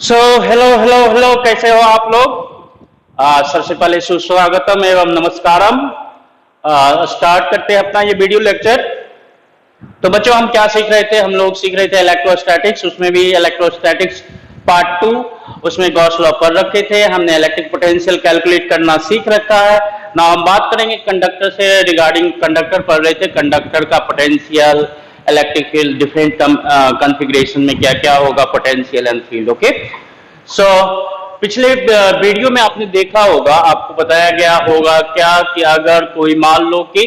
Hello hello hello, कैसे हो आप लोग? सबसे पहले सुस्वागतम एवं नमस्कारम। स्टार्ट करते हैं अपना ये वीडियो लेक्चर। तो बच्चों, हम क्या सीख रहे थे? हम लोग सीख रहे थे इलेक्ट्रोस्टैटिक्स, उसमें भी इलेक्ट्रोस्टैटिक्स पार्ट 2। उसमें गॉस लॉ पढ़ रखे थे हमने, इलेक्ट्रिक पोटेंशियल कैलकुलेट करना सीख रखा है ना। हम बात करेंगे कंडक्टर से, रिगार्डिंग कंडक्टर पढ़ रहे थे, कंडक्टर का potential, electric field, different configuration में क्या क्या होगा पोटेंशियल एंड फील्ड। ओके, सो पिछले वीडियो में आपने देखा होगा, आपको बताया गया होगा क्या कि अगर कोई मान लो कि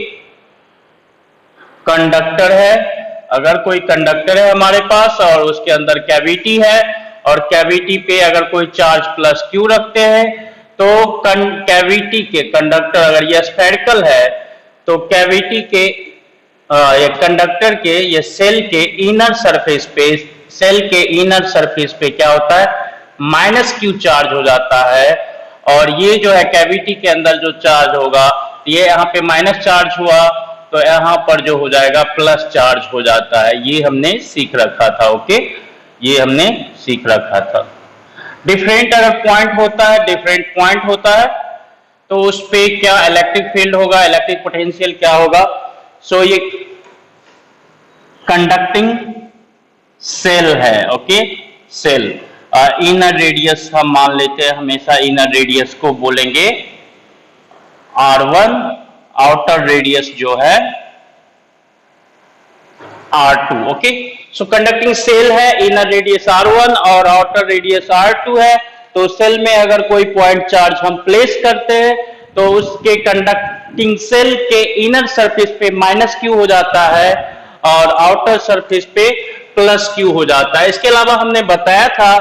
कंडक्टर है, अगर कोई कंडक्टर है हमारे पास और उसके अंदर कैविटी है, और कैविटी पे अगर कोई चार्ज प्लस क्यू रखते हैं, तो कैविटी के कंडक्टर अगर ये स्फेरिकल है तो कैविटी के ये कंडक्टर के ये सेल के इनर सरफेस पे, सेल के इनर सरफेस पे क्या होता है, माइनस क्यू चार्ज हो जाता है। और ये जो है कैविटी के अंदर जो चार्ज होगा, ये यहाँ पे माइनस चार्ज हुआ तो यहाँ पर जो हो जाएगा प्लस चार्ज हो जाता है। ये हमने सीख रखा था। ओके, ये हमने सीख रखा था। डिफरेंट अगर पॉइंट होता है, डिफरेंट पॉइंट होता है, तो उस पे क्या इलेक्ट्रिक फील्ड होगा, इलेक्ट्रिक पोटेंशियल क्या होगा। ये कंडक्टिंग सेल है। ओके, सेल इनर रेडियस हम मान लेते हैं, हमेशा इनर रेडियस को बोलेंगे R1, आउटर रेडियस जो है R2। ओके, सो कंडक्टिंग सेल है, इनर रेडियस R1 और आउटर रेडियस R2 है। तो सेल में अगर कोई पॉइंट चार्ज हम प्लेस करते हैं तो उसके कंडक्टिंग सेल के इनर सरफेस पे माइनस क्यू हो जाता है और आउटर सरफेस पे प्लस क्यू हो जाता है। इसके अलावा हमने बताया था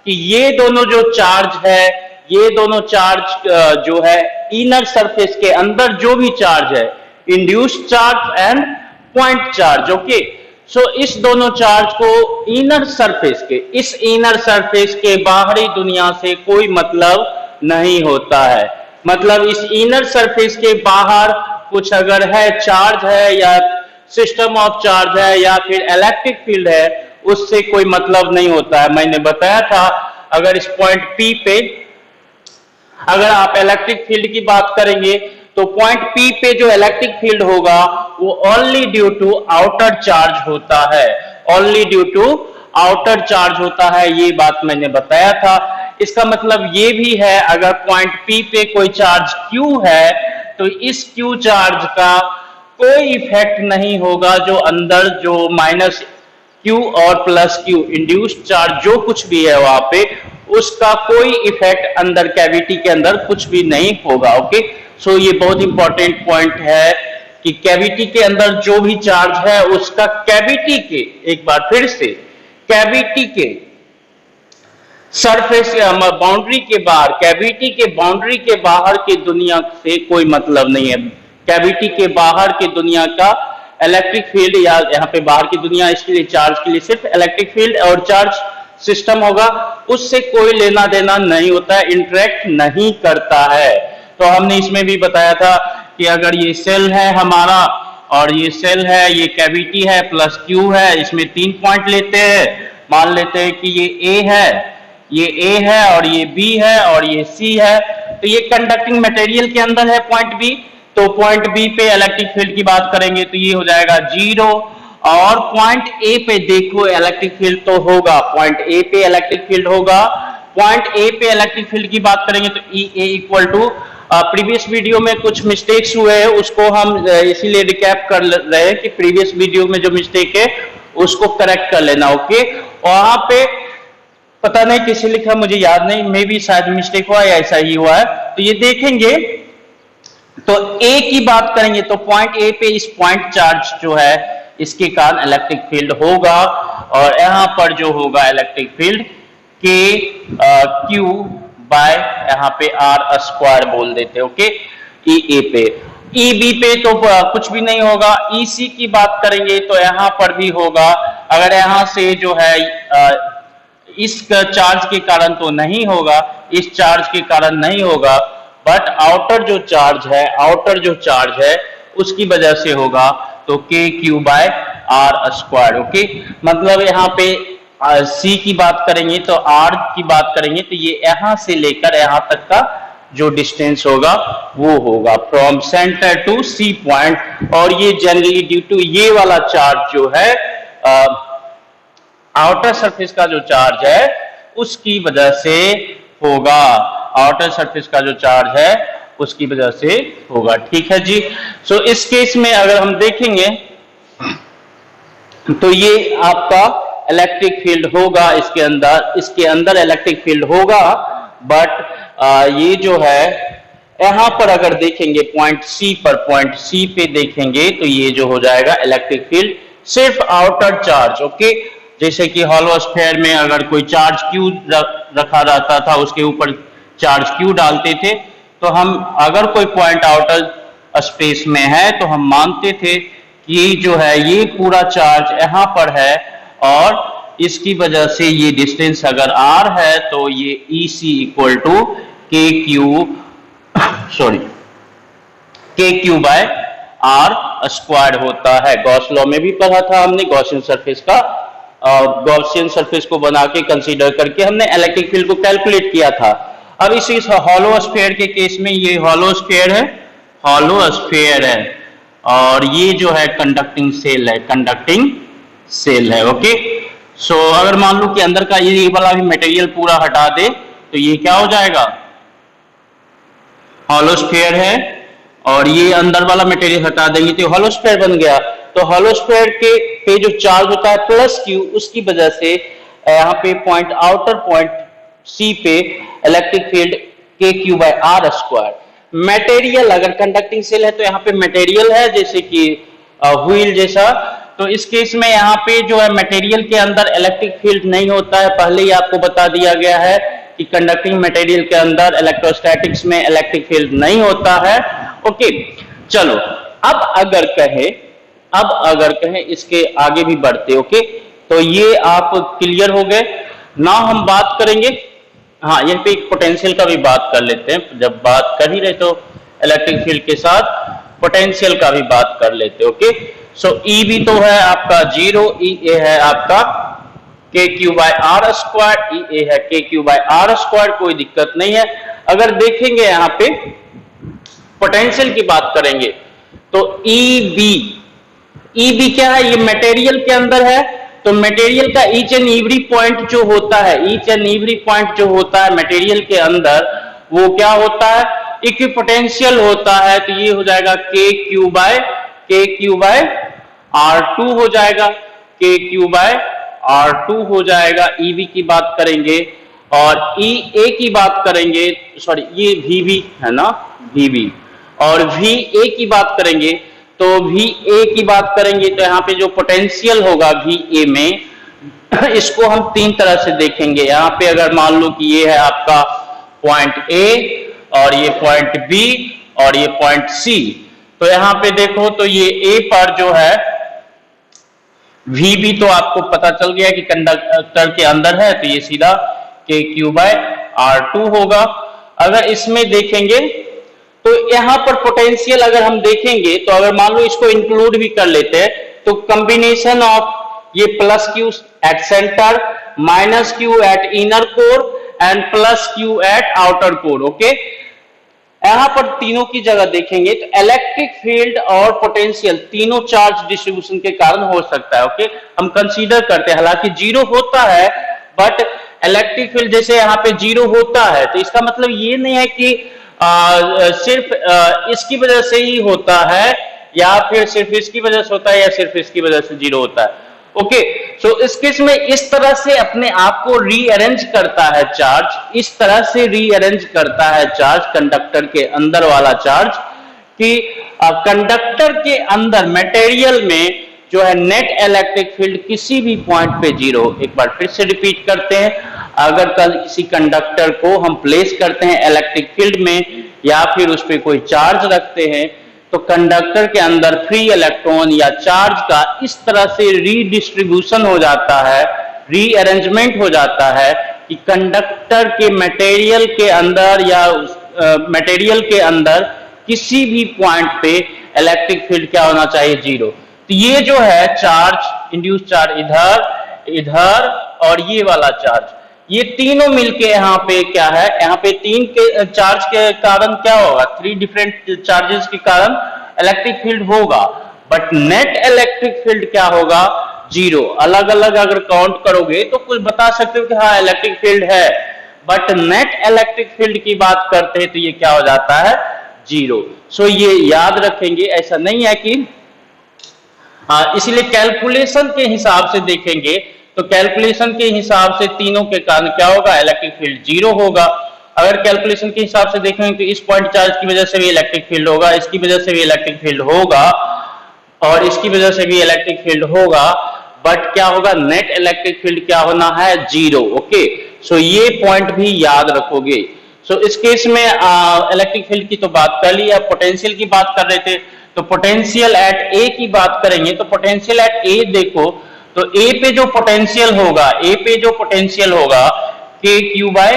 कि ये दोनों जो चार्ज है, ये दोनों चार्ज जो है इनर सरफेस के अंदर जो भी चार्ज है, induced charge and point charge. Okay, so इस दोनों चार्ज को इनर सरफेस के, इस इनर सरफेस के बाहरी दुनिया से कोई मतलब नहीं होता है। मतलब इस इनर सरफेस के बाहर कुछ अगर है, चार्ज है या सिस्टम ऑफ चार्ज है या फिर इलेक्ट्रिक फील्ड है, उससे कोई मतलब नहीं होता है। मैंने बताया था अगर इस पॉइंट P पे अगर आप इलेक्ट्रिक फील्ड की बात करेंगे तो पॉइंट P पे जो इलेक्ट्रिक फील्ड होगा वो only due to outer charge होता है, only due to outer charge होता है। ये बात मैंने बताया था। इसका मतलब ये भी है, अगर पॉइंट P पे कोई चार्ज Q है तो इस Q चार्ज का कोई इफेक्ट नहीं होगा, जो अंदर जो माइनस Q और प्लस Q इंड्यूस्ड चार्ज जो कुछ भी है वहां पे, उसका कोई इफेक्ट अंदर कैविटी के अंदर कुछ भी नहीं होगा। ओके, सो ये बहुत इंपॉर्टेंट पॉइंट है कि कैविटी के अंदर जो भी चार्ज है उसका कैविटी के, एक बार फिर से, कैविटी के सरफेस बाउंड्री के बाहर, कैविटी के बाउंड्री के बाहर की दुनिया से कोई मतलब नहीं है। कैविटी के बाहर की दुनिया का इलेक्ट्रिक फील्ड, या यहाँ पे बाहर की दुनिया, इसके लिए चार्ज के लिए सिर्फ इलेक्ट्रिक फील्ड और चार्ज सिस्टम होगा, उससे कोई लेना देना नहीं होता है, इंटरेक्ट नहीं करता है। तो हमने इसमें भी बताया था कि अगर ये सेल है हमारा और ये सेल है, ये कैविटी है, प्लस क्यू है, इसमें 3 पॉइंट लेते हैं। मान लेते हैं कि ये ए है, ये ए है और ये बी है और ये सी है। तो ये कंडक्टिंग मटेरियल के अंदर है पॉइंट बी, तो पॉइंट बी पे इलेक्ट्रिक फील्ड की बात करेंगे तो ये हो जाएगा 0। और पॉइंट ए पे देखो इलेक्ट्रिक फील्ड तो होगा, पॉइंट ए पे इलेक्ट्रिक फील्ड होगा। पॉइंट ए पे इलेक्ट्रिक फील्ड की बात करेंगे तो ई ए इक्वल टू, प्रीवियस वीडियो में कुछ मिस्टेक्स हुए हैं, उसको हम इसीलिए रिकैप कर रहे हैं कि प्रीवियस वीडियो में जो मिस्टेक है उसको करेक्ट कर लेना। ओके, वहां पे पता नहीं किसी लिखा, मुझे याद नहीं, मे भी शायद मिस्टेक हुआ या ऐसा ही हुआ है, तो ये देखेंगे। तो ए की बात करेंगे तो पॉइंट ए पे इस पॉइंट चार्ज जो है इसके कारण इलेक्ट्रिक फील्ड होगा, और यहां पर जो होगा electric field k Q by यहाँ पे आर स्क्वायर बोल देते हैं। ओके, ई ए पे, ई बी पे तो कुछ भी नहीं होगा। ई सी की बात करेंगे तो यहां पर भी होगा, अगर यहां से जो है इस चार्ज के कारण तो नहीं होगा, इस चार्ज के कारण नहीं होगा, बट आउटर जो चार्ज है, आउटर जो चार्ज है उसकी वजह से होगा, तो के Q by are square. Okay, मतलब यहाँ पे सी की बात करेंगे तो आर की बात करेंगे तो ये यहां से लेकर यहां तक का जो डिस्टेंस होगा वो होगा from centre to C point. और ये जनरली ड्यू टू ये वाला चार्ज जो है आउटर सरफेस का जो चार्ज है उसकी वजह से होगा, आउटर सरफेस का जो चार्ज है उसकी वजह से होगा। ठीक है जी। सो इस केस में अगर हम देखेंगे तो ये आपका इलेक्ट्रिक फील्ड होगा, इसके अंदर इलेक्ट्रिक फील्ड होगा, बट ये जो है यहां पर अगर देखेंगे पॉइंट सी पे देखेंगे तो ये जो हो जाएगा इलेक्ट्रिक फील्ड सिर्फ आउटर चार्ज। ओके, जैसे कि हॉलो स्फीयर में अगर कोई चार्ज क्यू रखा रहता था उसके ऊपर चार्ज क्यू डालते थे तो हम अगर कोई पॉइंट आउटर स्पेस में है तो हम मानते थे कि जो है ये पूरा चार्ज यहां पर है और इसकी वजह से ये डिस्टेंस अगर आर है तो ये ई सी equal to k Q by are square होता है। गॉस लॉ में भी पढ़ा था हमने, गॉसियन सरफेस का गॉसियन सरफेस को बना के कंसीडर करके हमने इलेक्ट्रिक फील्ड को कैलकुलेट किया था। अब इसी हॉलो स्फीयर के केस में ये हॉलो स्फीयर है और ये जो है कंडक्टिंग सेल है। ओके, सो अगर मान लो कि अंदर का ये वाला भी मटेरियल पूरा हटा दे तो ये क्या हो जाएगा, हॉलो स्फीयर है और ये अंदर वाला मटेरियल हटा देंगे तो हॉलो स्फीयर बन गया। तो हॉलो स्फीयर के पे जो चार्ज होता है प्लस क्यू, उसकी वजह से यहाँ पे आउटर पॉइंट सी पे electric field k Q by are square. Material अगर कंडक्टिंग सेल है तो यहाँ पे मटेरियल है जैसे कि व्हील जैसा, तो इस केस में यहाँ पे जो है मटेरियल के अंदर इलेक्ट्रिक फील्ड नहीं होता है। पहले ही आपको बता दिया गया है कि कंडक्टिंग मटेरियल के अंदर इलेक्ट्रोस्टैटिक्स में इलेक्ट्रिक फील्ड नहीं होता है। ओके, चलो अब अगर कहें इसके आगे भी बढ़ते। ओके, तो ये आप क्लियर हो गए ना। हम बात करेंगे, हाँ यहाँ पे एक पोटेंशियल का भी बात कर लेते हैं। जब बात कर ही रहे तो इलेक्ट्रिक फील्ड के साथ पोटेंशियल का भी बात कर लेते। ओके, सो ई भी तो है आपका 0, ई ए है आपका के क्यू बाय आर स्क्वायर, ई ए है के क्यू बाय आर स्क्वायर, कोई दिक्कत नहीं है। अगर देखेंगे यहाँ पे पोटेंशियल की बात करेंगे तो ई बी क्या है, ये मटेरियल के अंदर है तो मटेरियल का ईच एंड एवरी पॉइंट जो होता है मटेरियल के अंदर वो क्या होता है, इक्विपोटेंशियल होता है। तो ये हो जाएगा के क्यू बाय R2 हो जाएगा, के क्यू बाय R2 हो जाएगा। ईबी की बात करेंगे और ई ए की बात करेंगे, सॉरी ये वीबी है ना, वीबी, और वी ए की बात करेंगे तो वी ए की बात करेंगे तो यहाँ पे जो पोटेंशियल होगा वी ए में इसको हम तीन तरह से देखेंगे। यहाँ पे अगर मान लो कि ये है आपका पॉइंट ए और ये पॉइंट बी और ये पॉइंट सी, तो यहाँ पे देखो तो ये ए पर जो है वी बी तो आपको पता चल गया कि कंडक्टर के अंदर है तो ये सीधा के क्यू बाय R2 होगा। अगर इसमें देखेंगे तो यहां पर पोटेंशियल अगर हम देखेंगे तो अगर मान लो इसको इंक्लूड भी कर लेते हैं तो कॉम्बिनेशन ऑफ ये plus Q at centre, minus Q eight inner core and plus Q eight outer core. Okay, यहां पर तीनों की जगह देखेंगे तो इलेक्ट्रिक फील्ड और पोटेंशियल तीनों चार्ज डिस्ट्रीब्यूशन के कारण हो सकता है। ओके, हम कंसीडर करते हैं, हालांकि जीरो होता है बट इलेक्ट्रिक फील्ड जैसे यहाँ पे जीरो होता है तो इसका मतलब ये नहीं है कि सिर्फ इसकी वजह से ही होता है या फिर सिर्फ इसकी वजह से होता है या सिर्फ इसकी वजह से जीरो होता है। ओके, सो इस केस में इस तरह से अपने आप को रीअरेंज करता है चार्ज, इस तरह से रीअरेंज करता है चार्ज कंडक्टर के अंदर वाला चार्ज कि कंडक्टर के अंदर मटेरियल में जो है नेट इलेक्ट्रिक फील्ड किसी भी पॉइंट पे जीरो। एक बार फिर से रिपीट करते हैं, अगर कल किसी कंडक्टर को हम प्लेस करते हैं इलेक्ट्रिक फील्ड में या फिर उस पर कोई चार्ज रखते हैं तो कंडक्टर के अंदर फ्री इलेक्ट्रॉन या चार्ज का इस तरह से रीडिस्ट्रीब्यूशन हो जाता है, रीअरेंजमेंट हो जाता है कि कंडक्टर के मटेरियल के अंदर या मटेरियल के अंदर किसी भी पॉइंट पे इलेक्ट्रिक फील्ड क्या होना चाहिए, जीरो। तो ये जो है चार्ज, इंड्यूस चार्ज इधर और ये वाला चार्ज, ये तीनों मिलके यहाँ पे क्या है, यहाँ पे तीन के चार्ज के कारण क्या होगा, थ्री डिफरेंट चार्जेस के कारण इलेक्ट्रिक फील्ड होगा, बट नेट इलेक्ट्रिक फील्ड क्या होगा, जीरो। अलग अलग अगर काउंट करोगे तो कुछ बता सकते हो कि हाँ इलेक्ट्रिक फील्ड है, बट नेट इलेक्ट्रिक फील्ड की बात करते हैं तो ये क्या हो जाता है, जीरो। सो ये याद रखेंगे, ऐसा नहीं है कि इसलिए कैलकुलेशन के हिसाब से देखेंगे तो कैलकुलेशन के हिसाब से तीनों के कारण क्या होगा, इलेक्ट्रिक फील्ड जीरो होगा। अगर कैलकुलेशन के हिसाब से देखेंगे तो इस पॉइंट चार्ज की वजह से भी इलेक्ट्रिक फील्ड होगा, इसकी वजह से भी इलेक्ट्रिक फील्ड होगा, और इसकी वजह से भी इलेक्ट्रिक फील्ड होगा, बट क्या होगा, नेट इलेक्ट्रिक फील्ड क्या होना है, जीरो। ओके, सो ये पॉइंट भी याद रखोगे। सो इस केस में इलेक्ट्रिक फील्ड की तो बात कर ली, अब पोटेंशियल की बात कर रहे थे, तो पोटेंशियल एट ए की बात करेंगे। तो पोटेंशियल एट ए देखो, तो ए पे जो पोटेंशियल होगा, ए पे जो पोटेंशियल होगा के क्यू बाय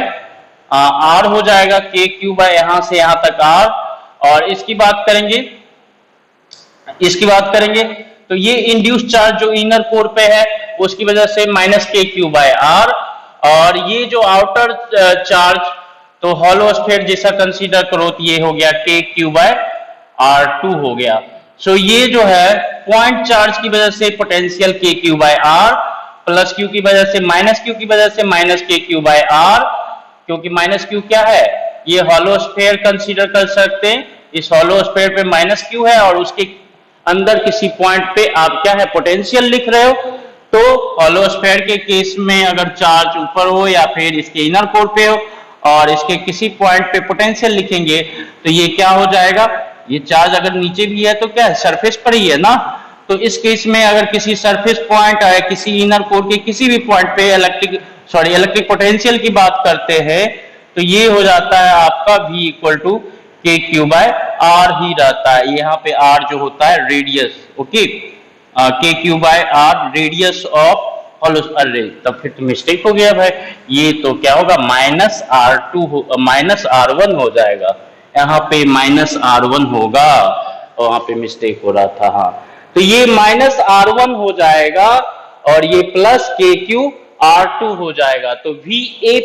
आर हो जाएगा, के क्यू बाय यहां से यहां तक आर। और इसकी बात करेंगे तो ये इंड्यूस चार्ज जो इनर कोर पे है उसकी वजह से minus K Q by are, और ये जो आउटर चार्ज तो हॉलो स्फीयर जैसा कंसीडर करो तो ये हो गया के क्यू बाय आर टू हो गया। सो ये जो है पॉइंट चार्ज की वजह से potential k Q by r, plus q की वजह से माइनस क्यू की वजह से minus K Q by are, क्योंकि माइनस क्यू क्या है, ये हॉलो स्फीयर कंसीडर कर सकते हैं, इस हॉलो स्फीयर पे माइनस क्यू है और उसके अंदर किसी पॉइंट पे आप क्या है, पोटेंशियल लिख रहे हो। तो हॉलो स्फीयर के केस में अगर चार्ज ऊपर हो या फिर इसके इनर कोर पे हो और इसके किसी पॉइंट पे पोटेंशियल लिखेंगे तो ये क्या हो जाएगा, ये चार्ज अगर नीचे भी है तो क्या है, सरफेस पर ही है ना। तो इस केस में अगर किसी सरफेस पॉइंट या किसी इनर कोर के किसी भी पॉइंट पे इलेक्ट्रिक पोटेंशियल की बात करते हैं तो ये हो जाता है आपका V equal to k Q by r ही रहता है। यहाँ पे आर जो होता है radius, okay, k Q by r radius of hollow अरे, तब फिर तो मिस्टेक हो गया भाई, ये तो क्या होगा, minus r two minus r one हो जाएगा, यहाँ पे माइनस आर वन होगा और वहां पे मिस्टेक हो रहा था। हाँ, तो ये माइनस आर वन हो जाएगा और ये plus K Q R to हो जाएगा। तो वी ए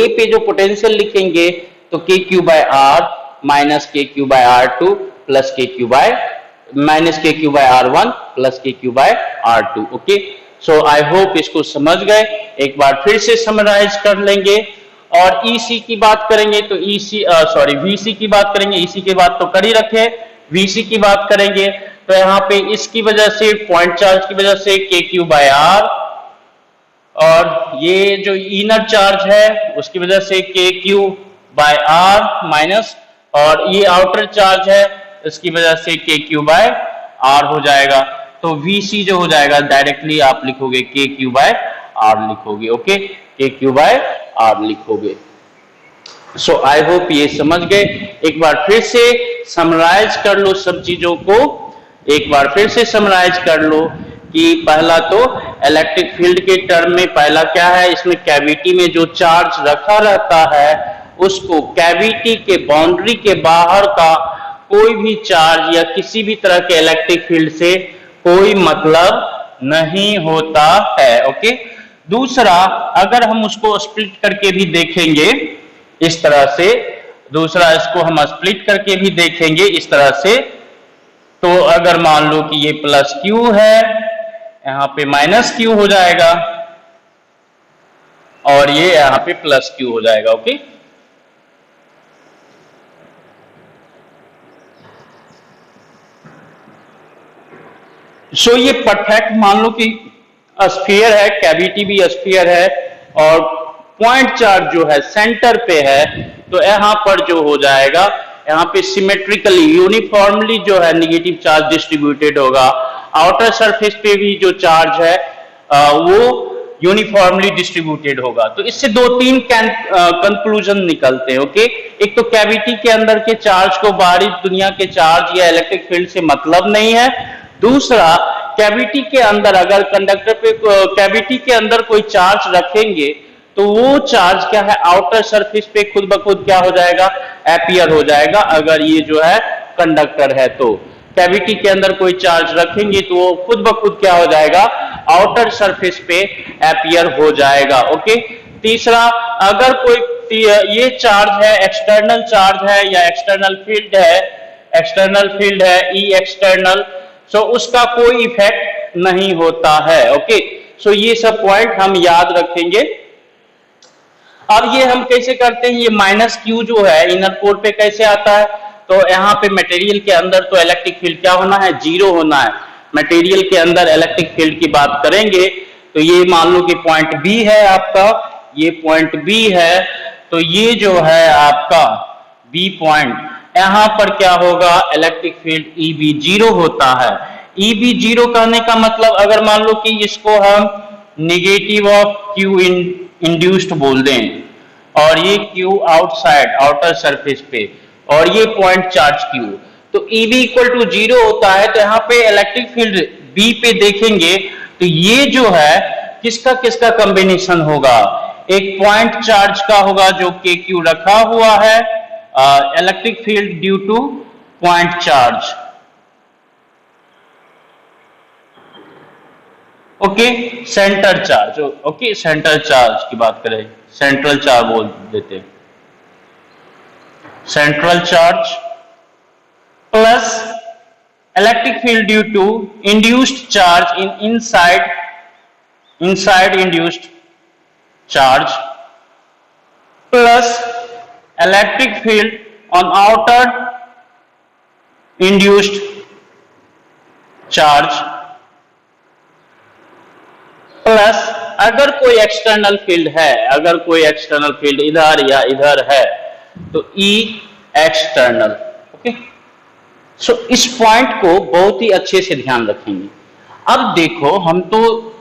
पे जो पोटेंशियल लिखेंगे तो के Q by R minus K Q by R two plus K Q by minus K Q by R one plus K Q by R two. Okay, so I hope इसको समझ गए। एक बार फिर से समराइज कर लेंगे और ईसी की बात करेंगे तो वीसी की बात करेंगे, ईसी की बात तो कर ही रखे, वीसी की बात करेंगे तो यहाँ पे इसकी वजह से पॉइंट चार्ज की वजह से के क्यू बाय आर, और ये जो इनर चार्ज है उसकी वजह से के क्यू बाय आर माइनस, और ये आउटर चार्ज है इसकी वजह से के क्यू बाय आर हो जाएगा। तो वीसी जो हो जाएगा डायरेक्टली आप लिखोगे के क्यू बाय आर लिखोगे। Okay, k Q by are लिखोगे। सो आई होप ये समझ गए। एक बार फिर से समराइज कर लो सब चीजों को, एक बार फिर से समराइज कर लो कि पहला तो इलेक्ट्रिक फील्ड के टर्म में पहला क्या है, इसमें कैविटी में जो चार्ज रखा रहता है उसको कैविटी के बाउंड्री के बाहर का कोई भी चार्ज या किसी भी तरह के इलेक्ट्रिक फील्ड से कोई मतलब नहीं होता है। ओके, दूसरा अगर हम उसको स्प्लिट करके भी देखेंगे इस तरह से, दूसरा इसको हम स्प्लिट करके भी देखेंगे इस तरह से, तो अगर मान लो कि ये प्लस क्यू है, यहाँ पे माइनस क्यू हो जाएगा और ये यहाँ पे प्लस क्यू हो जाएगा। ओके, सो ये परफेक्ट मान लो कि स्फीयर है, कैविटी भी स्फीयर है और पॉइंट चार्ज जो है सेंटर पे है, तो यहाँ पर जो हो जाएगा, यहाँ पे सिमेट्रिकली यूनिफॉर्मली जो है नेगेटिव चार्ज डिस्ट्रीब्यूटेड होगा। आउटर सरफेस पे भी जो चार्ज है वो यूनिफॉर्मली डिस्ट्रीब्यूटेड होगा। तो इससे दो तीन कंक्लूजन निकलते हैं। ओके, एक तो कैविटी के अंदर के चार्ज को बाहरी दुनिया के चार्ज या इलेक्ट्रिक फील्ड से मतलब नहीं है। दूसरा, कैविटी के अंदर अगर कंडक्टर पे कैविटी के अंदर कोई चार्ज रखेंगे तो वो चार्ज क्या है, आउटर सरफेस पे खुद ब खुद क्या हो जाएगा, अपीयर हो जाएगा अगर ये जो है कंडक्टर है तो। कैविटी के अंदर कोई चार्ज रखेंगे तो वो खुद ब खुद क्या हो जाएगा, आउटर सरफेस पे अपीयर हो जाएगा। ओके, तीसरा, अगर कोई ये चार्ज है, एक्सटर्नल चार्ज है या एक्सटर्नल फील्ड है ई एक्सटर्नल, सो उसका कोई इफेक्ट नहीं होता है। ओके, सो ये सब पॉइंट हम याद रखेंगे। अब ये हम कैसे करते हैं, ये माइनस क्यू जो है इनर कोर पे कैसे आता है, तो यहाँ पे मटेरियल के अंदर तो इलेक्ट्रिक फील्ड क्या होना है, जीरो होना है। मटेरियल के अंदर इलेक्ट्रिक फील्ड की बात करेंगे तो ये मान लो कि पॉइंट बी है आपका, ये पॉइंट बी है, तो ये जो है आपका बी पॉइंट, यहां पर क्या होगा, electric field E B zero होता है। ई बी जीरो कहने का मतलब, अगर मान लो कि इसको हम निगेटिव ऑफ क्यू इंड्यूस्ड बोल दें और ये क्यू आउटसाइड आउटर सरफेस पे और ये पॉइंट चार्ज क्यू, तो E B equal to zero होता है। तो यहाँ पे इलेक्ट्रिक फील्ड बी पे देखेंगे तो ये जो है किसका किसका कॉम्बिनेशन होगा, एक पॉइंट चार्ज का होगा जो के क्यू रखा हुआ है, electric field due to point charge. Okay, centre charge, okay centre charge की बात करें, सेंट्रल चार्ज बोल देते, central charge plus electric field due to induced charge in inside induced charge plus electric field on outer induced charge plus अगर कोई external field है, अगर कोई एक्सटर्नल फील्ड इधर या इधर है तो ई एक्सटर्नल। ओके, सो इस पॉइंट को बहुत ही अच्छे से ध्यान रखेंगे। अब देखो,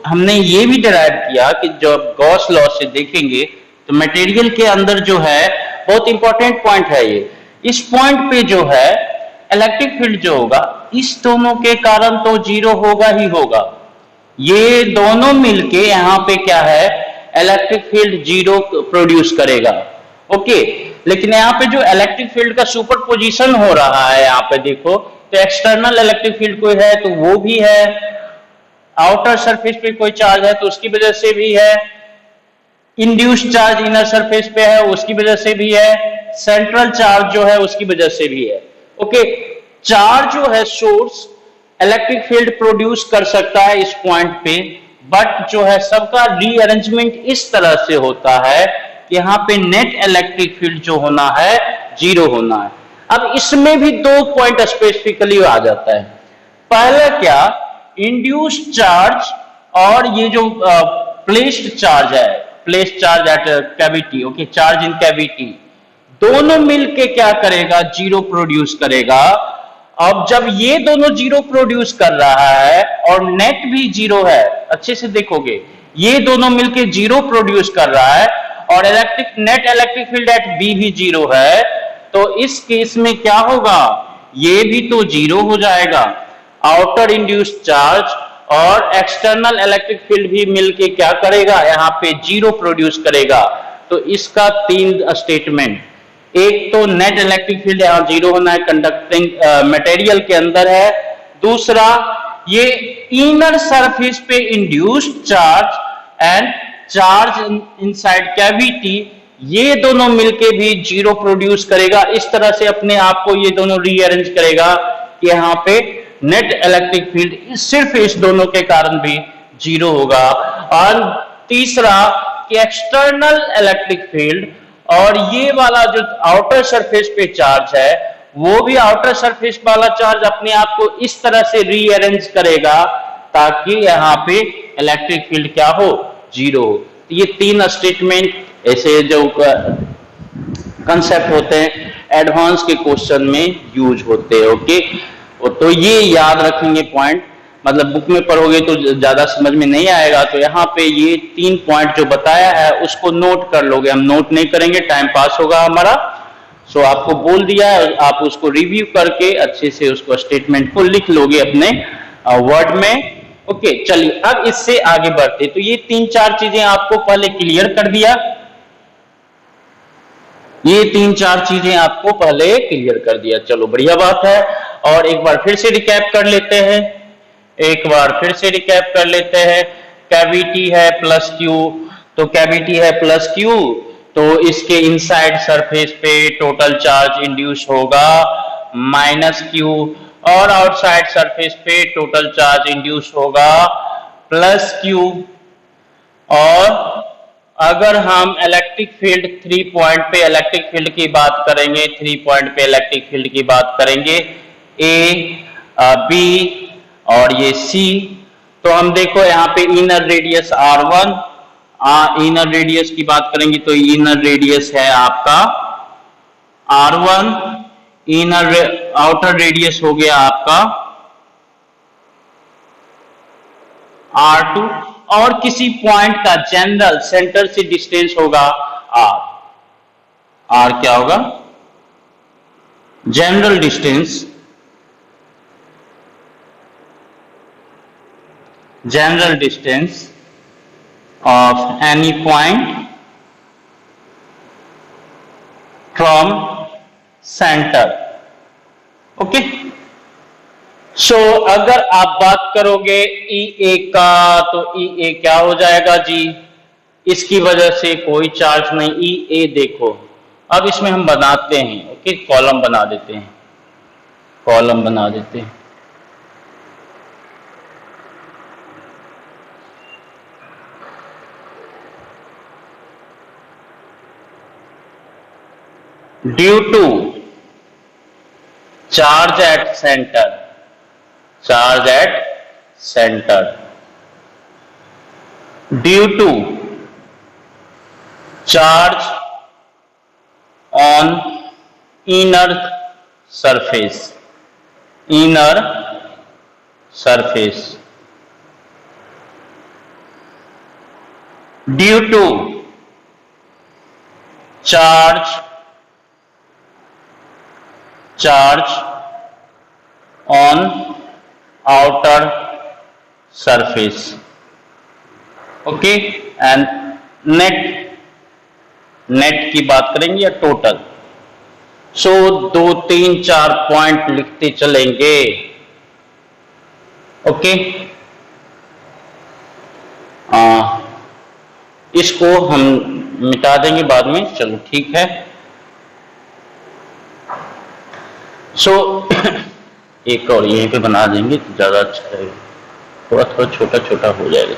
हमने ये भी डिराइव किया कि जब गॉस लॉ से देखेंगे तो मटेरियल के अंदर जो है बहुत इंपॉर्टेंट पॉइंट है ये, इस पॉइंट पे जो है इलेक्ट्रिक फील्ड जो होगा इस दोनों के कारण तो जीरो होगा ही होगा। ये दोनों मिलके यहाँ पे क्या है, इलेक्ट्रिक फील्ड जीरो प्रोड्यूस करेगा। ओके, लेकिन यहाँ पे जो इलेक्ट्रिक फील्ड का सुपर पोजिशन हो रहा है, यहाँ पे देखो तो एक्सटर्नल इलेक्ट्रिक फील्ड कोई है तो वो भी है, आउटर सरफेस पे कोई चार्ज है तो उसकी वजह से भी है, इंड्यूस्ड चार्ज इनर सरफेस पे है उसकी वजह से भी है, सेंट्रल चार्ज जो है उसकी वजह से भी है। ओके, चार्ज जो है सोर्स इलेक्ट्रिक फील्ड प्रोड्यूस कर सकता है इस पॉइंट पे, बट जो है सबका रीअरेंजमेंट इस तरह से होता है कि यहाँ पे नेट इलेक्ट्रिक फील्ड जो होना है जीरो होना है। अब इसमें भी दो पॉइंट स्पेसिफिकली आ जाता है। पहला क्या, इंड्यूस्ड चार्ज और ये जो प्लेस्ड चार्ज है, placed charge at cavity, okay charge in cavity, दोनों मिलके क्या करेगा, जीरो प्रोड्यूस करेगा। अब जब ये दोनों जीरो प्रोड्यूस कर रहा है और नेट भी जीरो है, अच्छे से देखोगे ये दोनों मिलके जीरो प्रोड्यूस कर रहा है और net electric field at B भी जीरो है, तो इस केस में क्या होगा, ये भी तो जीरो हो जाएगा। आउटर इंड्यूस्ड चार्ज और एक्सटर्नल इलेक्ट्रिक फील्ड भी मिलके क्या करेगा, यहाँ पे जीरो प्रोड्यूस करेगा। तो इसका तीन स्टेटमेंट, एक तो नेट इलेक्ट्रिक फील्ड यहाँ जीरो होना है, कंडक्टिंग मटेरियल के अंदर है। दूसरा, ये इनर सरफेस पे induced charge and charge inside cavity, ये दोनों मिलके भी जीरो प्रोड्यूस करेगा। इस तरह से अपने आप को ये दोनों रीअरेंज करेगा कि यहाँ पे नेट इलेक्ट्रिक फील्ड सिर्फ इस दोनों के कारण भी जीरो होगा। और तीसरा कि एक्सटर्नल इलेक्ट्रिक फील्ड और ये वाला जो आउटर सरफेस पे चार्ज है, वो भी आउटर सरफेस वाला चार्ज अपने आप को इस तरह से रीअरेंज करेगा ताकि यहाँ पे इलेक्ट्रिक फील्ड क्या हो, जीरो हो। ये तीन स्टेटमेंट ऐसे जो कंसेप्ट होते हैं एडवांस के क्वेश्चन में यूज होते हैं। ओके, तो ये याद रखेंगे पॉइंट, मतलब बुक में पढ़ोगे तो ज्यादा समझ में नहीं आएगा। तो यहाँ पे ये तीन पॉइंट जो बताया है उसको नोट कर लोगे, हम नोट नहीं करेंगे, टाइम पास होगा हमारा। सो आपको बोल दिया है, आप उसको रिव्यू करके अच्छे से उसको स्टेटमेंट को लिख लोगे अपने वर्ड में। ओके, चलिए अब इससे आगे बढ़ते। तो ये तीन चार चीजें आपको पहले क्लियर कर दिया, ये तीन चार चीजें आपको पहले क्लियर कर दिया, चलो बढ़िया बात है। और एक बार फिर से रिकैप कर लेते हैं, कैविटी है प्लस क्यू, तो कैविटी है प्लस क्यू, तो इसके इनसाइड सरफेस पे टोटल चार्ज इंड्यूस होगा माइनस क्यू, और आउटसाइड सरफेस पे टोटल चार्ज इंड्यूस होगा प्लस क्यू। और अगर हम इलेक्ट्रिक फील्ड 3 पॉइंट पे इलेक्ट्रिक फील्ड की बात करेंगे, 3 पॉइंट पे इलेक्ट्रिक फील्ड की बात करेंगे, ए, बी और ये सी, तो हम देखो यहाँ पे inner radius R1, inner radius की बात करेंगे तो इनर रेडियस है आपका R1, आउटर रेडियस हो गया आपका R2, और किसी पॉइंट का जनरल सेंटर से डिस्टेंस होगा R क्या होगा, general distance of any point from centre. Okay, so अगर आप बात करोगे EA का, तो EA क्या हो जाएगा जी, इसकी वजह से कोई चार्ज नहीं, EA देखो। अब इसमें हम बनाते हैं, ओके, कॉलम बना देते हैं, due to charge at centre, due to charge on inner surface, due to charge on outer surface, okay, and net की बात करेंगे या टोटल। सो 2 3 4 पॉइंट लिखते चलेंगे, ओके। इसको हम मिटा देंगे बाद में, चलो ठीक है। सो एक और यहीं पे बना देंगे तो ज्यादा अच्छा रहेगा, थोड़ा छोटा छोटा हो जाएगा।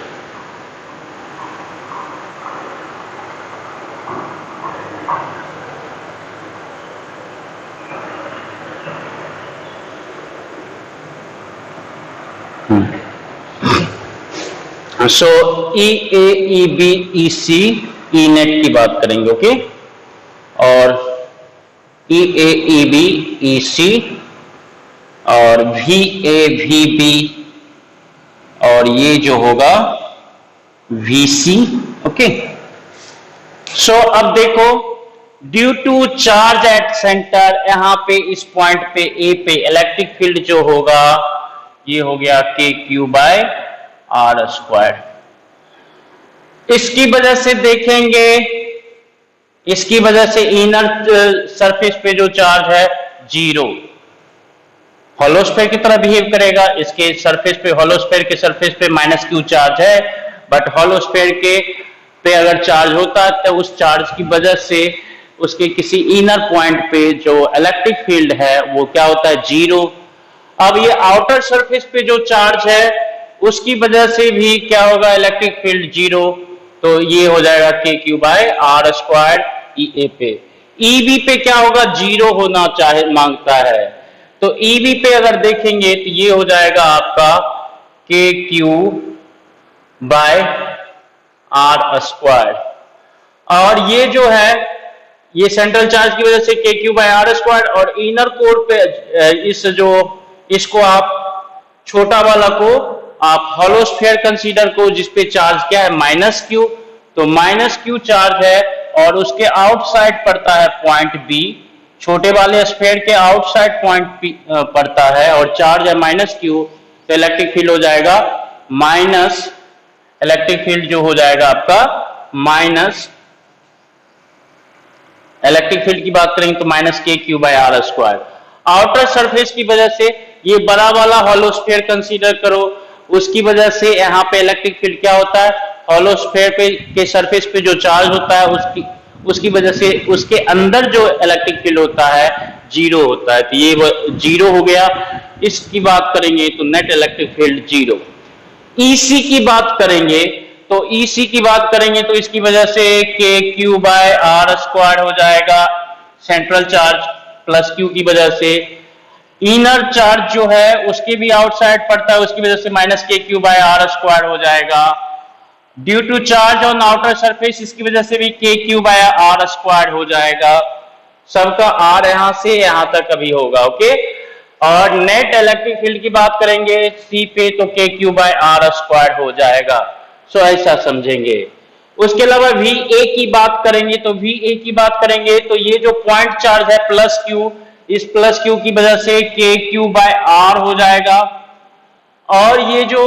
सो EA, EB, EC, ENET की बात करेंगे, ओके, और EA, EB, EC और VA, VB और ये जो होगा VC, ओके। सो अब देखो, due to charge at centre, यहां पे इस पॉइंट पे A पे इलेक्ट्रिक फील्ड जो होगा ये हो गया KQ/R²। इसकी वजह से देखेंगे, इसकी वजह से इनर सरफेस पे जो चार्ज है 0, होलोस्फेयर की तरह बिहेव करेगा। इसके सरफेस पे, होलोस्फेयर के सरफेस पे -Q चार्ज है, बट होलोस्फेयर के पे अगर चार्ज होता है तो उस चार्ज की वजह से उसके किसी इनर पॉइंट पे जो इलेक्ट्रिक फील्ड है वो क्या होता है, 0। अब ये आउटर सरफेस पे जो चार्ज है उसकी वजह से भी क्या होगा, इलेक्ट्रिक फील्ड 0, तो ये हो जाएगा KQ/R² EA पे। EB पे क्या होगा, 0 होना चाहे मांगता है, तो EB पे अगर देखेंगे तो ये हो जाएगा आपका KQ/R², और ये जो है ये सेंट्रल चार्ज की वजह से KQ/R², और इनर कोर पे इसको आप छोटा वाला को आप होलोस्फेयर कंसीडर को, जिसपे चार्ज क्या है, -Q, तो -Q चार्ज है और उसके आउटसाइड पड़ता है पॉइंट B, छोटे वाले स्फेयर के आउटसाइड पॉइंट P पड़ता है और चार्ज है -Q, तो इलेक्ट्रिक फील्ड हो जाएगा इलेक्ट्रिक फील्ड जो हो जाएगा आपका इलेक्ट्रिक फील्ड की बात करेंगे तो -KQ/R²। आउटर सरफेस की वजह से ये बड़ा वाला हॉलो स्फीयर कंसीडर करो, उसकी वजह से यहाँ पे इलेक्ट्रिक फील्ड क्या होता है, हॉलो स्फीयर पे के सरफेस पे जो चार्ज होता है उसकी वजह से उसके अंदर जो इलेक्ट्रिक फील्ड होता है जीरो होता है, तो ये जीरो हो गया। इसकी बात करेंगे तो net electric field zero. EC की बात करेंगे तो ईसी की बात करेंगे तो इसकी वजह से के क्यू बाय आर स्क्वायर हो जाएगा, सेंट्रल चार्ज प्लस क्यू की वजह से। इनर चार्ज जो है उसके भी आउटसाइड पड़ता है, उसकी वजह से minus K Q by are square हो जाएगा। Due to charge on outer surface इसकी वजह से भी के क्यू बाय आर स्क्वायर हो जाएगा। सबका आर यहां से यहां तक अभी होगा, ओके। और नेट इलेक्ट्रिक फील्ड की बात करेंगे सी पे तो के क्यू बाय आर स्क्वायर हो जाएगा। सो ऐसा समझेंगे। उसके अलावा वी ए की बात करेंगे तो वी ए की बात करेंगे तो ये जो पॉइंट चार्ज है प्लस क्यू, इस प्लस क्यू की वजह से के क्यू बाय आर हो जाएगा। और ये जो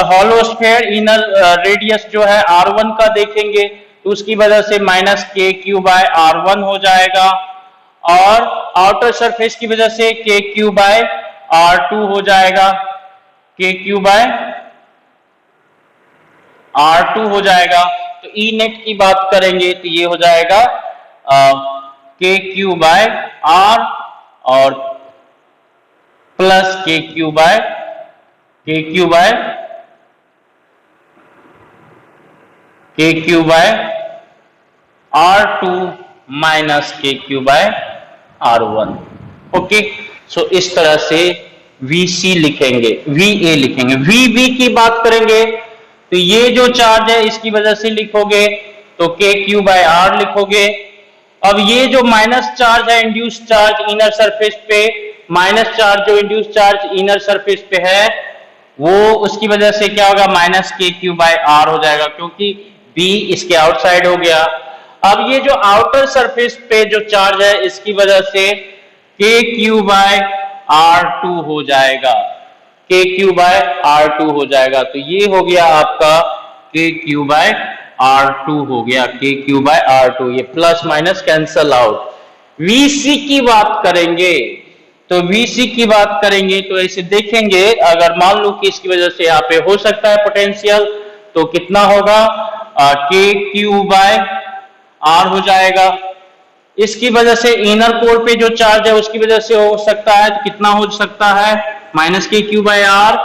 हॉलो स्फीयर इनर रेडियस जो है R1 का देखेंगे तो उसकी वजह से minus K Q by R1 हो जाएगा। और आउटर सरफेस की वजह से के क्यू बाय R2 हो जाएगा, के क्यू बाय R2 हो जाएगा। तो ई नेट की बात करेंगे तो ये हो जाएगा के क्यू बाय आर और plus K Q by R2 minus K Q by R1, okay. So इस तरह से VC लिखेंगे, VA लिखेंगे। VB की बात करेंगे तो ये जो चार्ज है इसकी वजह से लिखोगे तो के क्यू बाय आर लिखोगे। अब ये जो माइनस चार्ज है इंड्यूस चार्ज इनर सरफेस पे, माइनस चार्ज जो इंड्यूस चार्ज इनर सरफेस पे है वो उसकी वजह से क्या होगा, minus K Q by are हो जाएगा क्योंकि B इसके आउटसाइड हो गया। अब ये जो आउटर सरफेस पे जो चार्ज है इसकी वजह से के क्यू बाय R2 हो जाएगा, के क्यू बाय R2 हो जाएगा। तो ये हो गया आपका के क्यू बाय R2 हो गया, के क्यू बाय R2, ये plus minus cancel out. VC की बात करेंगे तो VC की बात करेंगे तो ऐसे देखेंगे, अगर मान लो कि इसकी वजह से यहाँ पे हो सकता है पोटेंशियल तो कितना होगा, के क्यू बाय आर हो जाएगा। इसकी वजह से इनर कोर पे जो चार्ज है उसकी वजह से हो सकता है, कितना हो सकता है, minus K Q by R.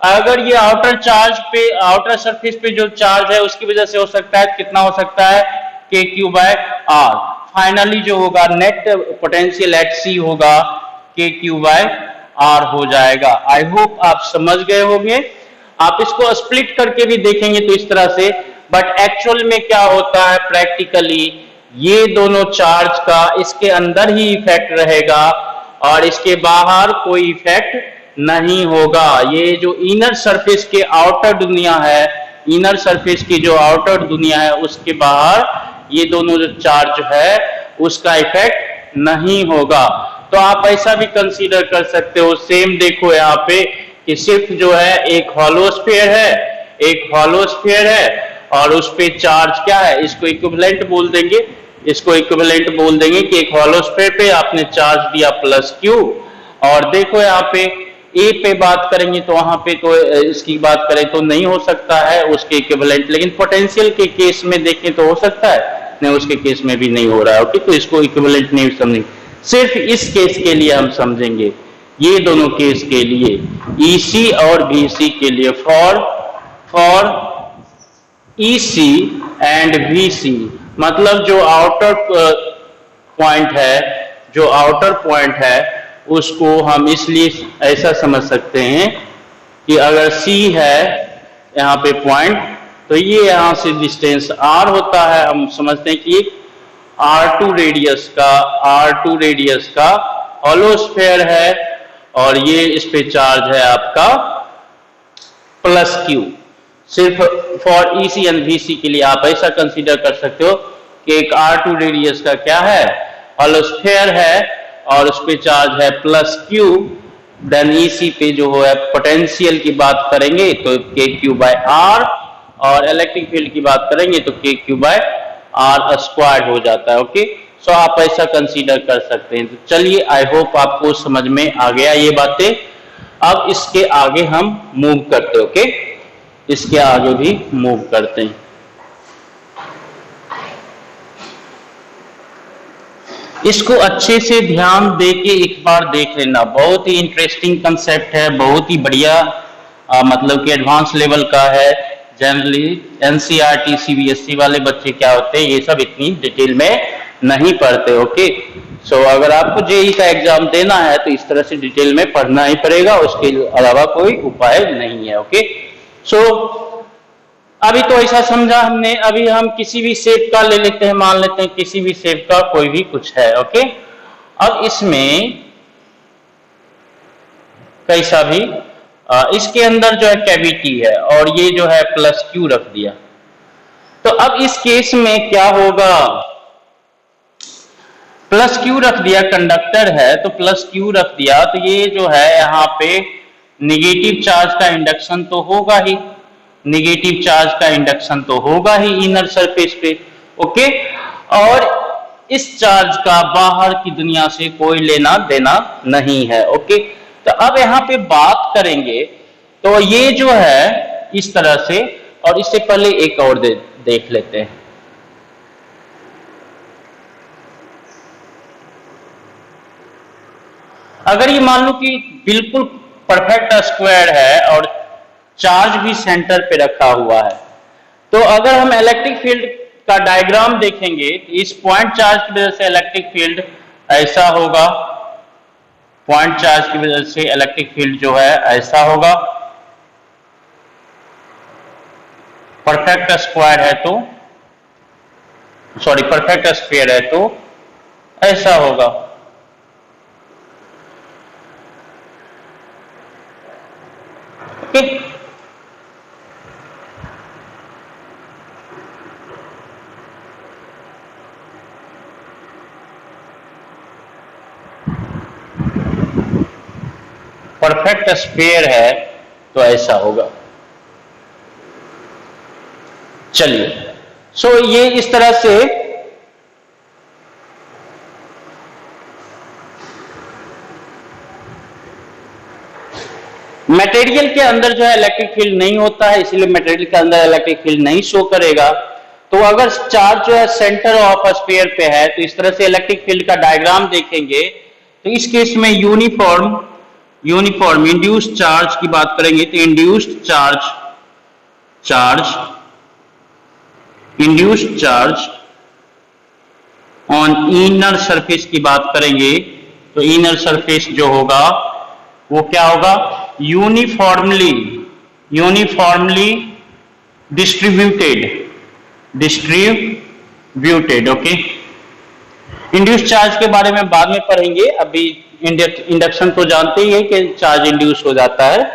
अगर ये आउटर चार्ज पे, आउटर सरफेस पे जो चार्ज है उसकी वजह से हो सकता है, कितना हो सकता है, के क्यू बाय आर। फाइनली जो होगा नेट पोटेंशियल एट सी होगा के क्यू बाय आर हो जाएगा। आई होप आप समझ गए होंगे। आप इसको स्प्लिट करके भी देखेंगे तो इस तरह से, बट एक्चुअल में क्या होता है प्रैक्टिकली, ये दोनों चार्ज का इसके अंदर ही इफेक्ट रहेगा और इसके बाहर कोई इफेक्ट नहीं होगा। ये जो इनर सरफेस के आउटर दुनिया है, इनर सरफेस की जो आउटर दुनिया है उसके बाहर ये दोनों जो चार्ज है उसका इफेक्ट नहीं होगा। तो आप ऐसा भी कंसीडर कर सकते हो, सेम देखो यहाँ पे कि सिर्फ जो है एक हॉलो स्फीयर है, एक हॉलो स्फीयर है और उस पे चार्ज क्या है, इसको इक्विवेलेंट बोल देंगे, इसको इक्विवेलेंट बोल देंगे कि एक हॉलो स्फीयर पे आपने चार्ज दिया प्लस क्यू। और देखो यहाँ पे ए पे बात करेंगे तो वहां पे तो इसकी बात करें तो नहीं हो सकता है उसके इक्विवेलेंट, लेकिन पोटेंशियल के केस में देखें तो हो सकता है, नहीं उसके केस में भी नहीं हो रहा है, ओके। तो इसको इक्विवेलेंट नहीं समझेंगे, सिर्फ इस केस के लिए हम समझेंगे, ये दोनों केस के लिए, EC और VC के लिए, फॉर EC एंड VC, मतलब जो आउटर पॉइंट है, जो आउटर पॉइंट है उसको हम इसलिए ऐसा समझ सकते हैं कि अगर C है यहाँ पे पॉइंट तो ये यहां से डिस्टेंस R होता है, हम समझते हैं कि R2 रेडियस का हॉलो स्फीयर है और ये इस पे चार्ज है आपका प्लस क्यू। सिर्फ फॉर EC एंड VC के लिए आप ऐसा कंसीडर कर सकते हो कि एक R2 रेडियस का क्या है, हॉलो स्फीयर है और उस पे चार्ज है प्लस क्यू। देन EC पे जो है पोटेंशियल की बात करेंगे तो के क्यू बाय आर, और इलेक्ट्रिक फील्ड की बात करेंगे तो के क्यू बाय आर स्क्वायर हो जाता है, ओके। सो आप ऐसा कंसीडर कर सकते हैं। तो चलिए, आई होप आपको समझ में आ गया ये बातें। अब इसके आगे हम मूव करते हैं। ओके, इसके आगे भी मूव करते हैं। इसको अच्छे से ध्यान दे के एक बार देख लेना, बहुत ही इंटरेस्टिंग कंसेप्ट है, बहुत ही बढ़िया मतलब कि एडवांस लेवल का है। जनरली एनसीईआरटी सीबीएसई वाले बच्चे क्या होते हैं, ये सब इतनी डिटेल में नहीं पढ़ते। ओके, सो अगर आपको जेईई का एग्जाम देना है तो इस तरह से डिटेल में पढ़ना ही पड़ेगा, उसके अलावा कोई उपाय नहीं है। ओके, सो अभी तो ऐसा समझा हमने। अभी हम किसी भी शेप का ले लेते हैं, मान लेते हैं किसी भी शेप का कोई भी कुछ है। ओके, अब इसमें कैसा भी इसके अंदर जो है कैविटी है और ये जो है प्लस क्यू रख दिया। तो अब इस केस में क्या होगा, प्लस क्यू रख दिया, कंडक्टर है तो प्लस क्यू रख दिया, तो ये जो है यहाँ पे निगेटिव चार्ज का इंडक्शन तो होगा ही, निगेटिव चार्ज का इंडक्शन तो होगा ही इनर सरफेस पे। ओके, और इस चार्ज का बाहर की दुनिया से कोई लेना देना नहीं है। ओके, तो अब यहाँ पे बात करेंगे तो ये जो है इस तरह से, और इससे पहले एक और देख लेते हैं। अगर ये मान लो कि बिल्कुल परफेक्ट स्क्वायर है और चार्ज भी सेंटर पे रखा हुआ है, तो अगर हम इलेक्ट्रिक फील्ड का डायग्राम देखेंगे तो इस पॉइंट चार्ज की वजह से इलेक्ट्रिक फील्ड ऐसा होगा, पॉइंट चार्ज की वजह से इलेक्ट्रिक फील्ड जो है ऐसा होगा। परफेक्ट स्क्वायर है तो, सॉरी परफेक्ट स्फीयर है तो ऐसा होगा। ओके, परफेक्ट स्फीयर है तो ऐसा होगा। चलिए, सो ये इस तरह से मटेरियल के अंदर जो है इलेक्ट्रिक फील्ड नहीं होता है, इसलिए मटेरियल के अंदर इलेक्ट्रिक फील्ड नहीं शो करेगा। तो अगर चार्ज जो है सेंटर ऑफ स्फीयर पे है तो इस तरह से इलेक्ट्रिक फील्ड का डायग्राम देखेंगे तो इस केस में यूनिफॉर्म इंड्यूस्ड चार्ज की बात करेंगे तो induced charge on inner surface की बात करेंगे तो इनर सरफेस जो होगा वो क्या होगा, uniformly distributed. Okay, induce charge के बारे में बाद में पढ़ेंगे, अभी इंडक्शन तो जानते ही है कि चार्ज इंड्यूस हो जाता है।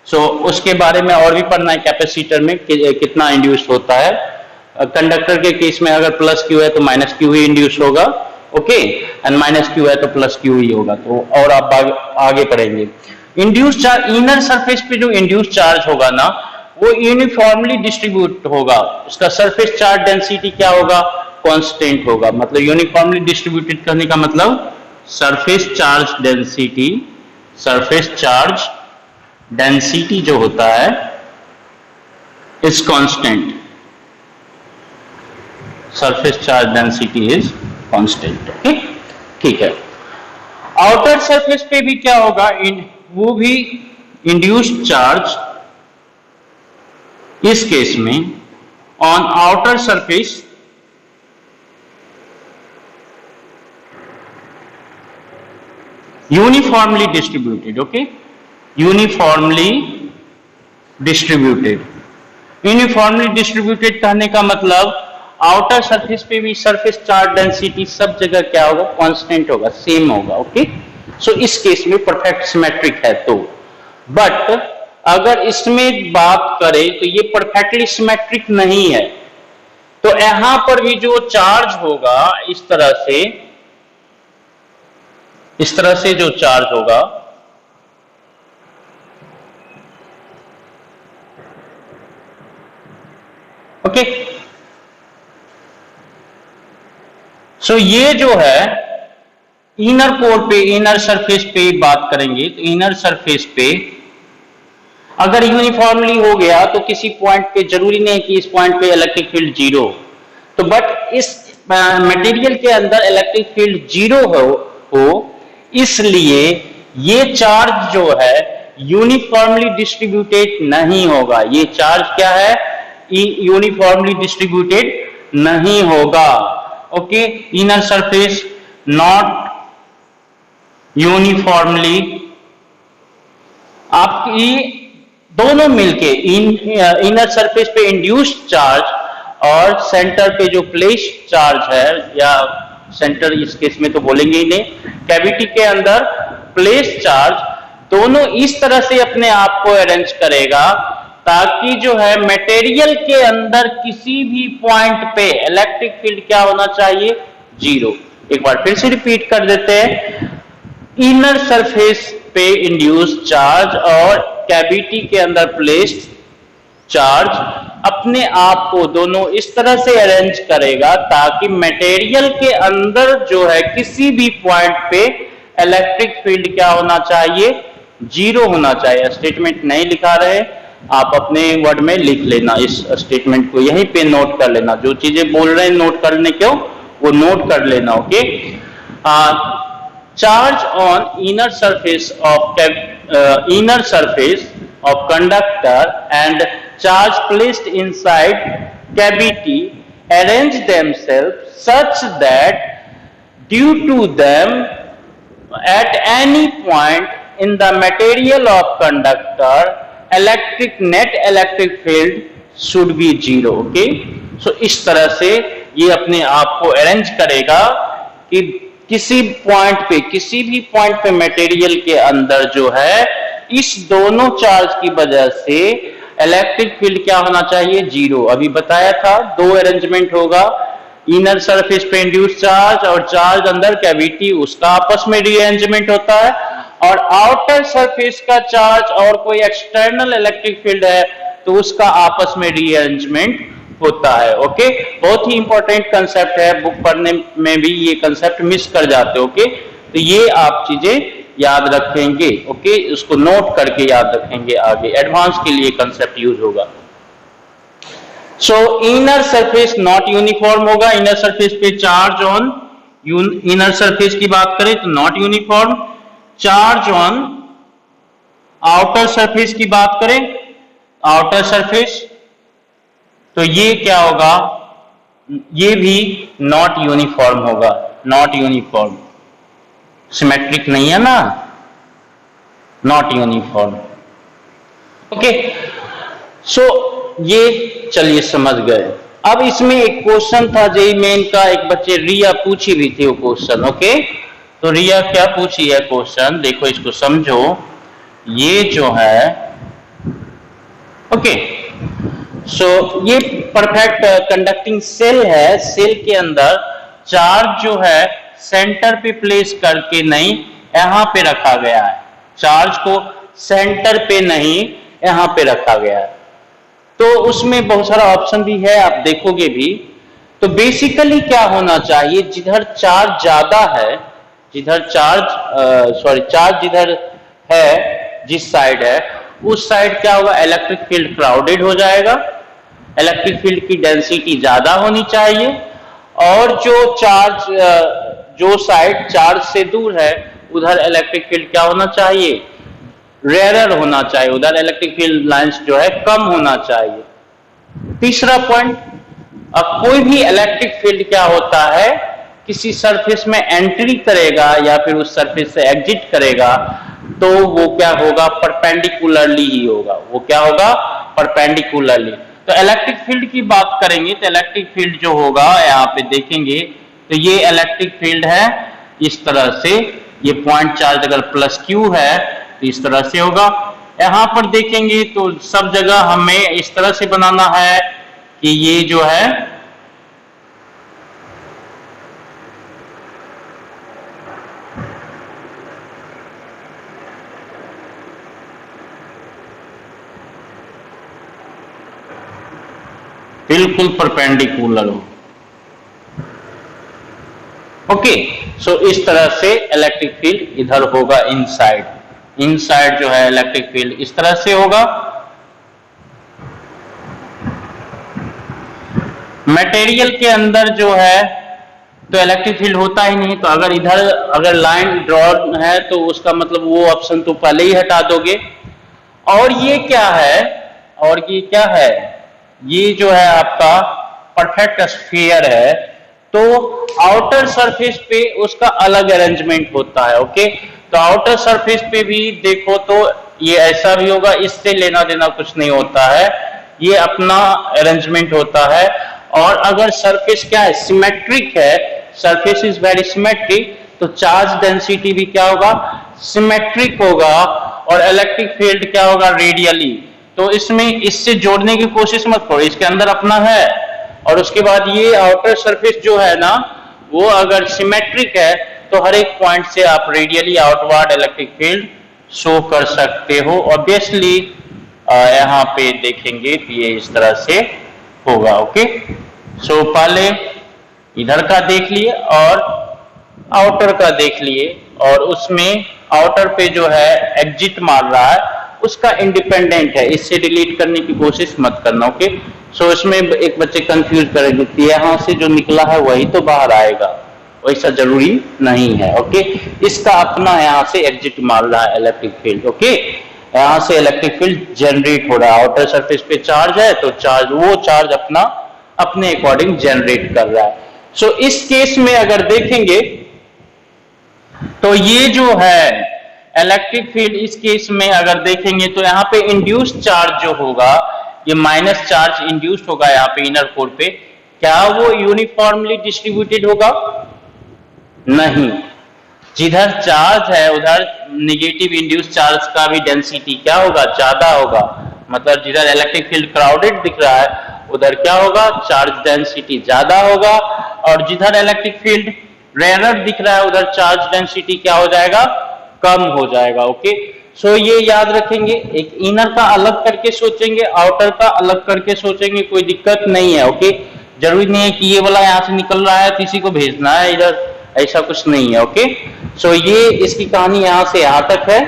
सो उसके बारे में और भी पढ़ना है, कैपेसिटर में कितना इंड्यूस होता है। कंडक्टर के केस में अगर प्लस क्यू है तो माइनस क्यू ही इंड्यूस होगा। ओके, एंड माइनस क्यू है तो प्लस क्यू ही होगा। तो और आप आगे पढ़ेंगे। इंड्यूस चार्ज इनर सरफेस पे जो इंड्यूस चार्ज होगा ना वो यूनिफॉर्मली डिस्ट्रीब्यूट होगा, उसका सरफेस चार्ज डेंसिटी क्या होगा, कांस्टेंट होगा। मतलब यूनिफॉर्मली डिस्ट्रीब्यूटेड करने का मतलब सरफेस चार्ज डेंसिटी जो होता है is constant, surface charge density is constant. Okay, ठीक है। आउटर सरफेस पे भी क्या होगा, वो भी इंड्यूस्ड चार्ज, इस केस में on outer surface uniformly distributed. Okay, uniformly distributed कहने का मतलब आउटर सरफेस पे भी सरफेस चार्ज डेंसिटी सब जगह क्या होगा, कांस्टेंट होगा, सेम होगा। ओके, सो इस केस में परफेक्ट सिमेट्रिक है। तो बट अगर इसमें बात करें तो ये परफेक्टली सिमेट्रिक नहीं है, तो यहां पर भी जो चार्ज होगा इस तरह से जो चार्ज होगा ओके, सो ये जो है इनर कोर पे, इनर सरफेस पे बात करेंगे तो इनर सरफेस पे अगर यूनिफॉर्मली हो गया तो किसी पॉइंट पे जरूरी नहीं कि इस पॉइंट पे इलेक्ट्रिक फील्ड जीरो, तो बट इस मटेरियल के अंदर इलेक्ट्रिक फील्ड जीरो हो इसलिए ये चार्ज जो है यूनिफॉर्मली डिस्ट्रीब्यूटेड नहीं होगा। ये चार्ज क्या है, यूनिफॉर्मली डिस्ट्रीब्यूटेड नहीं होगा। Okay, inner surface not uniformly, आपकी दोनों मिलके इनर सरफेस पे इंड्यूस्ड चार्ज और सेंटर पे जो प्लेस चार्ज है, या सेंटर इस केस में तो बोलेंगे ही नहीं, कैविटी के अंदर प्लेस चार्ज, दोनों इस तरह से अपने आप को अरेंज करेगा ताकि जो है मटेरियल के अंदर किसी भी पॉइंट पे इलेक्ट्रिक फील्ड क्या होना चाहिए, जीरो। एक बार फिर से रिपीट कर देते हैं, इनर सरफेस पे इंड्यूस चार्ज और कैविटी के अंदर प्लेस्ड चार्ज अपने आप को दोनों इस तरह से अरेंज करेगा ताकि मटेरियल के अंदर जो है किसी भी पॉइंट पे इलेक्ट्रिक फील्ड क्या होना चाहिए, जीरो होना चाहिए। स्टेटमेंट नहीं लिखा रहे, आप अपने वर्ड में लिख लेना, इस स्टेटमेंट को यहीं पे नोट कर लेना, जो चीजें बोल रहे हैं नोट करने क्यों, वो नोट कर लेना। Okay, charge on inner surface of conductor and charge placed inside cavity arrange themselves such that due to them at any point in the material of conductor net electric field should be zero। okay, so इस तरह से ये अपने आप को arrange करेगा कि किसी भी पॉइंट पे मटेरियल के अंदर जो है इस दोनों चार्ज की वजह से इलेक्ट्रिक फील्ड क्या होना चाहिए, जीरो। अभी बताया था दो अरेंजमेंट होगा, इनर सरफेस पे इंड्यूस चार्ज और चार्ज अंदर कैविटी, उसका आपस में रीअरेंजमेंट होता है, और आउटर सरफेस का चार्ज और कोई एक्सटर्नल इलेक्ट्रिक फील्ड है तो उसका आपस में रीअरेंजमेंट होता है। ओके, बहुत ही इंपॉर्टेंट कंसेप्ट है, बुक पढ़ने में भी ये कंसेप्ट मिस कर जाते हो। ओके, तो ये आप चीजें याद रखेंगे। ओके, उसको नोट करके याद रखेंगे, आगे एडवांस के लिए कंसेप्ट यूज होगा। सो इनर सरफेस नॉट यूनिफॉर्म होगा, इनर सरफेस पे चार्ज ऑन, इनर सरफेस की बात करें तो not uniform, charge on outer surface की बात करें, आउटर सरफेस, तो ये क्या होगा, ये भी नॉट यूनिफॉर्म होगा, नॉट यूनिफॉर्म, सिमेट्रिक नहीं है ना, नॉट यूनिफॉर्म। ओके, सो ये चलिए समझ गए। अब इसमें एक क्वेश्चन था जेईई मेन का, एक बच्चे रिया पूछी भी थी वो क्वेश्चन। ओके, तो रिया क्या पूछी है क्वेश्चन, देखो इसको समझो। ये जो है ओके, सो ये परफेक्ट कंडक्टिंग सेल है, सेल के अंदर चार्ज जो है सेंटर पे प्लेस करके नहीं यहां पे रखा गया है, चार्ज को सेंटर पे नहीं यहां पे रखा गया है। तो उसमें बहुत सारा ऑप्शन भी है, आप देखोगे भी। तो बेसिकली क्या होना चाहिए, जिधर चार्ज ज्यादा है, जिधर चार्ज जिधर है, जिस साइड है उस साइड क्या होगा, इलेक्ट्रिक फील्ड क्राउडेड हो जाएगा, इलेक्ट्रिक फील्ड की डेंसिटी ज्यादा होनी चाहिए, और जो साइड चार्ज से दूर है उधर इलेक्ट्रिक फील्ड क्या होना चाहिए, रेयरर होना चाहिए, उधर इलेक्ट्रिक फील्ड लाइंस जो है कम होना चाहिए। तीसरा पॉइंट, अब कोई भी इलेक्ट्रिक फील्ड क्या होता है, किसी सरफेस में एंट्री करेगा या फिर उस सरफेस से एग्जिट करेगा तो वो क्या होगा, परपेंडिकुलरली ही होगा, वो क्या होगा, परपेंडिकुलरली। तो इलेक्ट्रिक फील्ड की बात करेंगे तो इलेक्ट्रिक फील्ड जो होगा यहाँ पे देखेंगे तो ये इलेक्ट्रिक फील्ड है इस तरह से, ये पॉइंट चार्ज अगर प्लस क्यू है तो इस तरह से होगा। यहां पर देखेंगे तो सब जगह हमें इस तरह से बनाना है कि ये जो है बिल्कुल परपेंडिकुलर हो। ओके, सो इस तरह से इलेक्ट्रिक फील्ड इधर होगा इनसाइड। इनसाइड जो है इलेक्ट्रिक फील्ड इस तरह से होगा। मटेरियल के अंदर जो है तो इलेक्ट्रिक फील्ड होता ही नहीं, तो अगर इधर अगर लाइन ड्रॉ है तो उसका मतलब वो ऑप्शन तो पहले ही हटा दोगे। और ये क्या है, और ये क्या है, ये जो है आपका परफेक्ट स्फीयर है, तो आउटर सरफेस पे उसका अलग अरेंजमेंट होता है। ओके, तो आउटर सरफेस पे भी देखो तो ये ऐसा भी होगा, इससे लेना देना कुछ नहीं होता है, ये अपना अरेंजमेंट होता है। और अगर सरफेस क्या है, सिमेट्रिक है, सरफेस इज वेरी सिमेट्रिक, तो चार्ज डेंसिटी भी क्या होगा, सिमेट्रिक होगा। और इलेक्ट्रिक फील्ड क्या होगा, रेडियली। तो इसमें इससे जोड़ने की कोशिश मत करो, इसके अंदर अपना है। और उसके बाद ये आउटर सरफेस जो है ना, वो अगर सिमेट्रिक है तो हर एक पॉइंट से आप radially outward electric field show कर सकते हो। ऑब्वियसली यहाँ पे देखेंगे तो ये इस तरह से होगा। ओके, सो पहले इधर का देख लिए और आउटर का देख लिए, और उसमें आउटर पे जो है एग्जिट मार रहा है उसका इंडिपेंडेंट है, इससे डिलीट करने की कोशिश मत करना। ओके, सो इसमें एक बच्चे कंफ्यूज करेंगे, यहां से जो निकला है वही तो बाहर आएगा, वैसा जरूरी नहीं है। ओके, इसका अपना यहां से एग्जिट मार रहा है इलेक्ट्रिक फील्ड। ओके, यहां से इलेक्ट्रिक फील्ड जनरेट हो रहा है, आउटर सरफेस पे चार्ज है तो चार्ज, वो चार्ज अपना अपने अकॉर्डिंग जनरेट कर रहा है। सो इस केस में अगर देखेंगे तो ये जो है इलेक्ट्रिक फील्ड, इस केस में अगर देखेंगे तो यहाँ पे इंड्यूस्ड चार्ज जो होगा, ये माइनस चार्ज इंड्यूस्ड होगा यहाँ पे इनर कोर पे, क्या वो यूनिफॉर्मली डिस्ट्रीब्यूटेड होगा? नहीं, जिधर चार्ज है उधर निगेटिव इंड्यूस्ड चार्ज का भी डेंसिटी क्या होगा, ज्यादा होगा। मतलब जिधर इलेक्ट्रिक फील्ड क्राउडेड दिख रहा है उधर क्या होगा, चार्ज डेंसिटी ज्यादा होगा। और जिधर इलेक्ट्रिक फील्ड रेयर दिख रहा है उधर चार्ज डेंसिटी क्या हो जाएगा, कम हो जाएगा। ओके, सो ये याद रखेंगे, एक इनर का अलग करके सोचेंगे, आउटर का अलग करके सोचेंगे, कोई दिक्कत नहीं है। ओके, जरूरी नहीं है कि ये वाला यहाँ से निकल रहा है तो इसी को भेजना है इधर, ऐसा कुछ नहीं है। ओके, सो ये इसकी कहानी यहाँ से यहाँ तक है,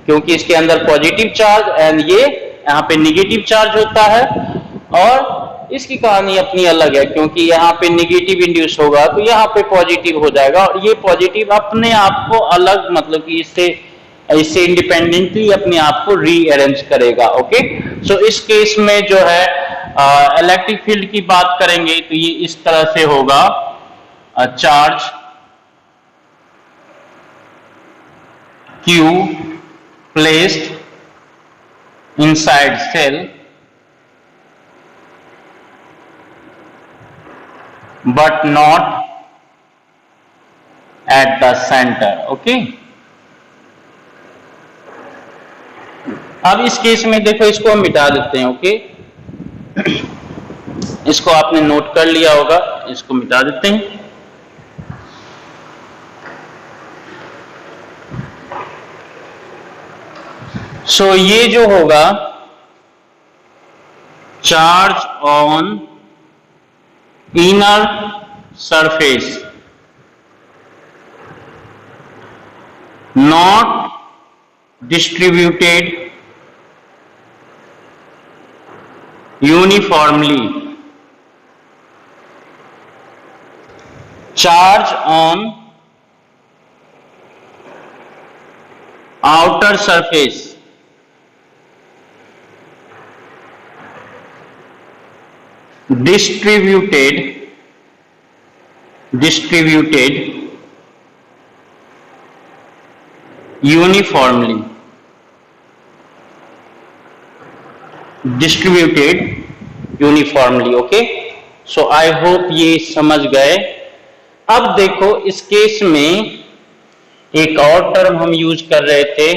क्योंकि इसके अंदर पॉजिटिव चार्ज एंड ये यहाँ पे निगेटिव चार्ज होता है। और इसकी कहानी अपनी अलग है, क्योंकि यहाँ पे निगेटिव इंड्यूस होगा तो यहाँ पे पॉजिटिव हो जाएगा, और ये पॉजिटिव अपने आप को अलग, मतलब कि इससे इंडिपेंडेंटली अपने आप को रीअरेंज करेगा। ओके, सो इस केस में जो है इलेक्ट्रिक फील्ड की बात करेंगे तो ये इस तरह से होगा, charge Q placed inside cell but not at the center. Okay, अब इस केस में देखो, इसको हम मिटा देते हैं। ओके, इसको आपने नोट कर लिया होगा, इसको मिटा देते हैं। सो ये जो होगा, charge on inner surface not distributed uniformly, charge on outer surface distributed uniformly, okay, so I hope ये समझ गए। अब देखो, इस केस में एक और टर्म हम यूज कर रहे थे,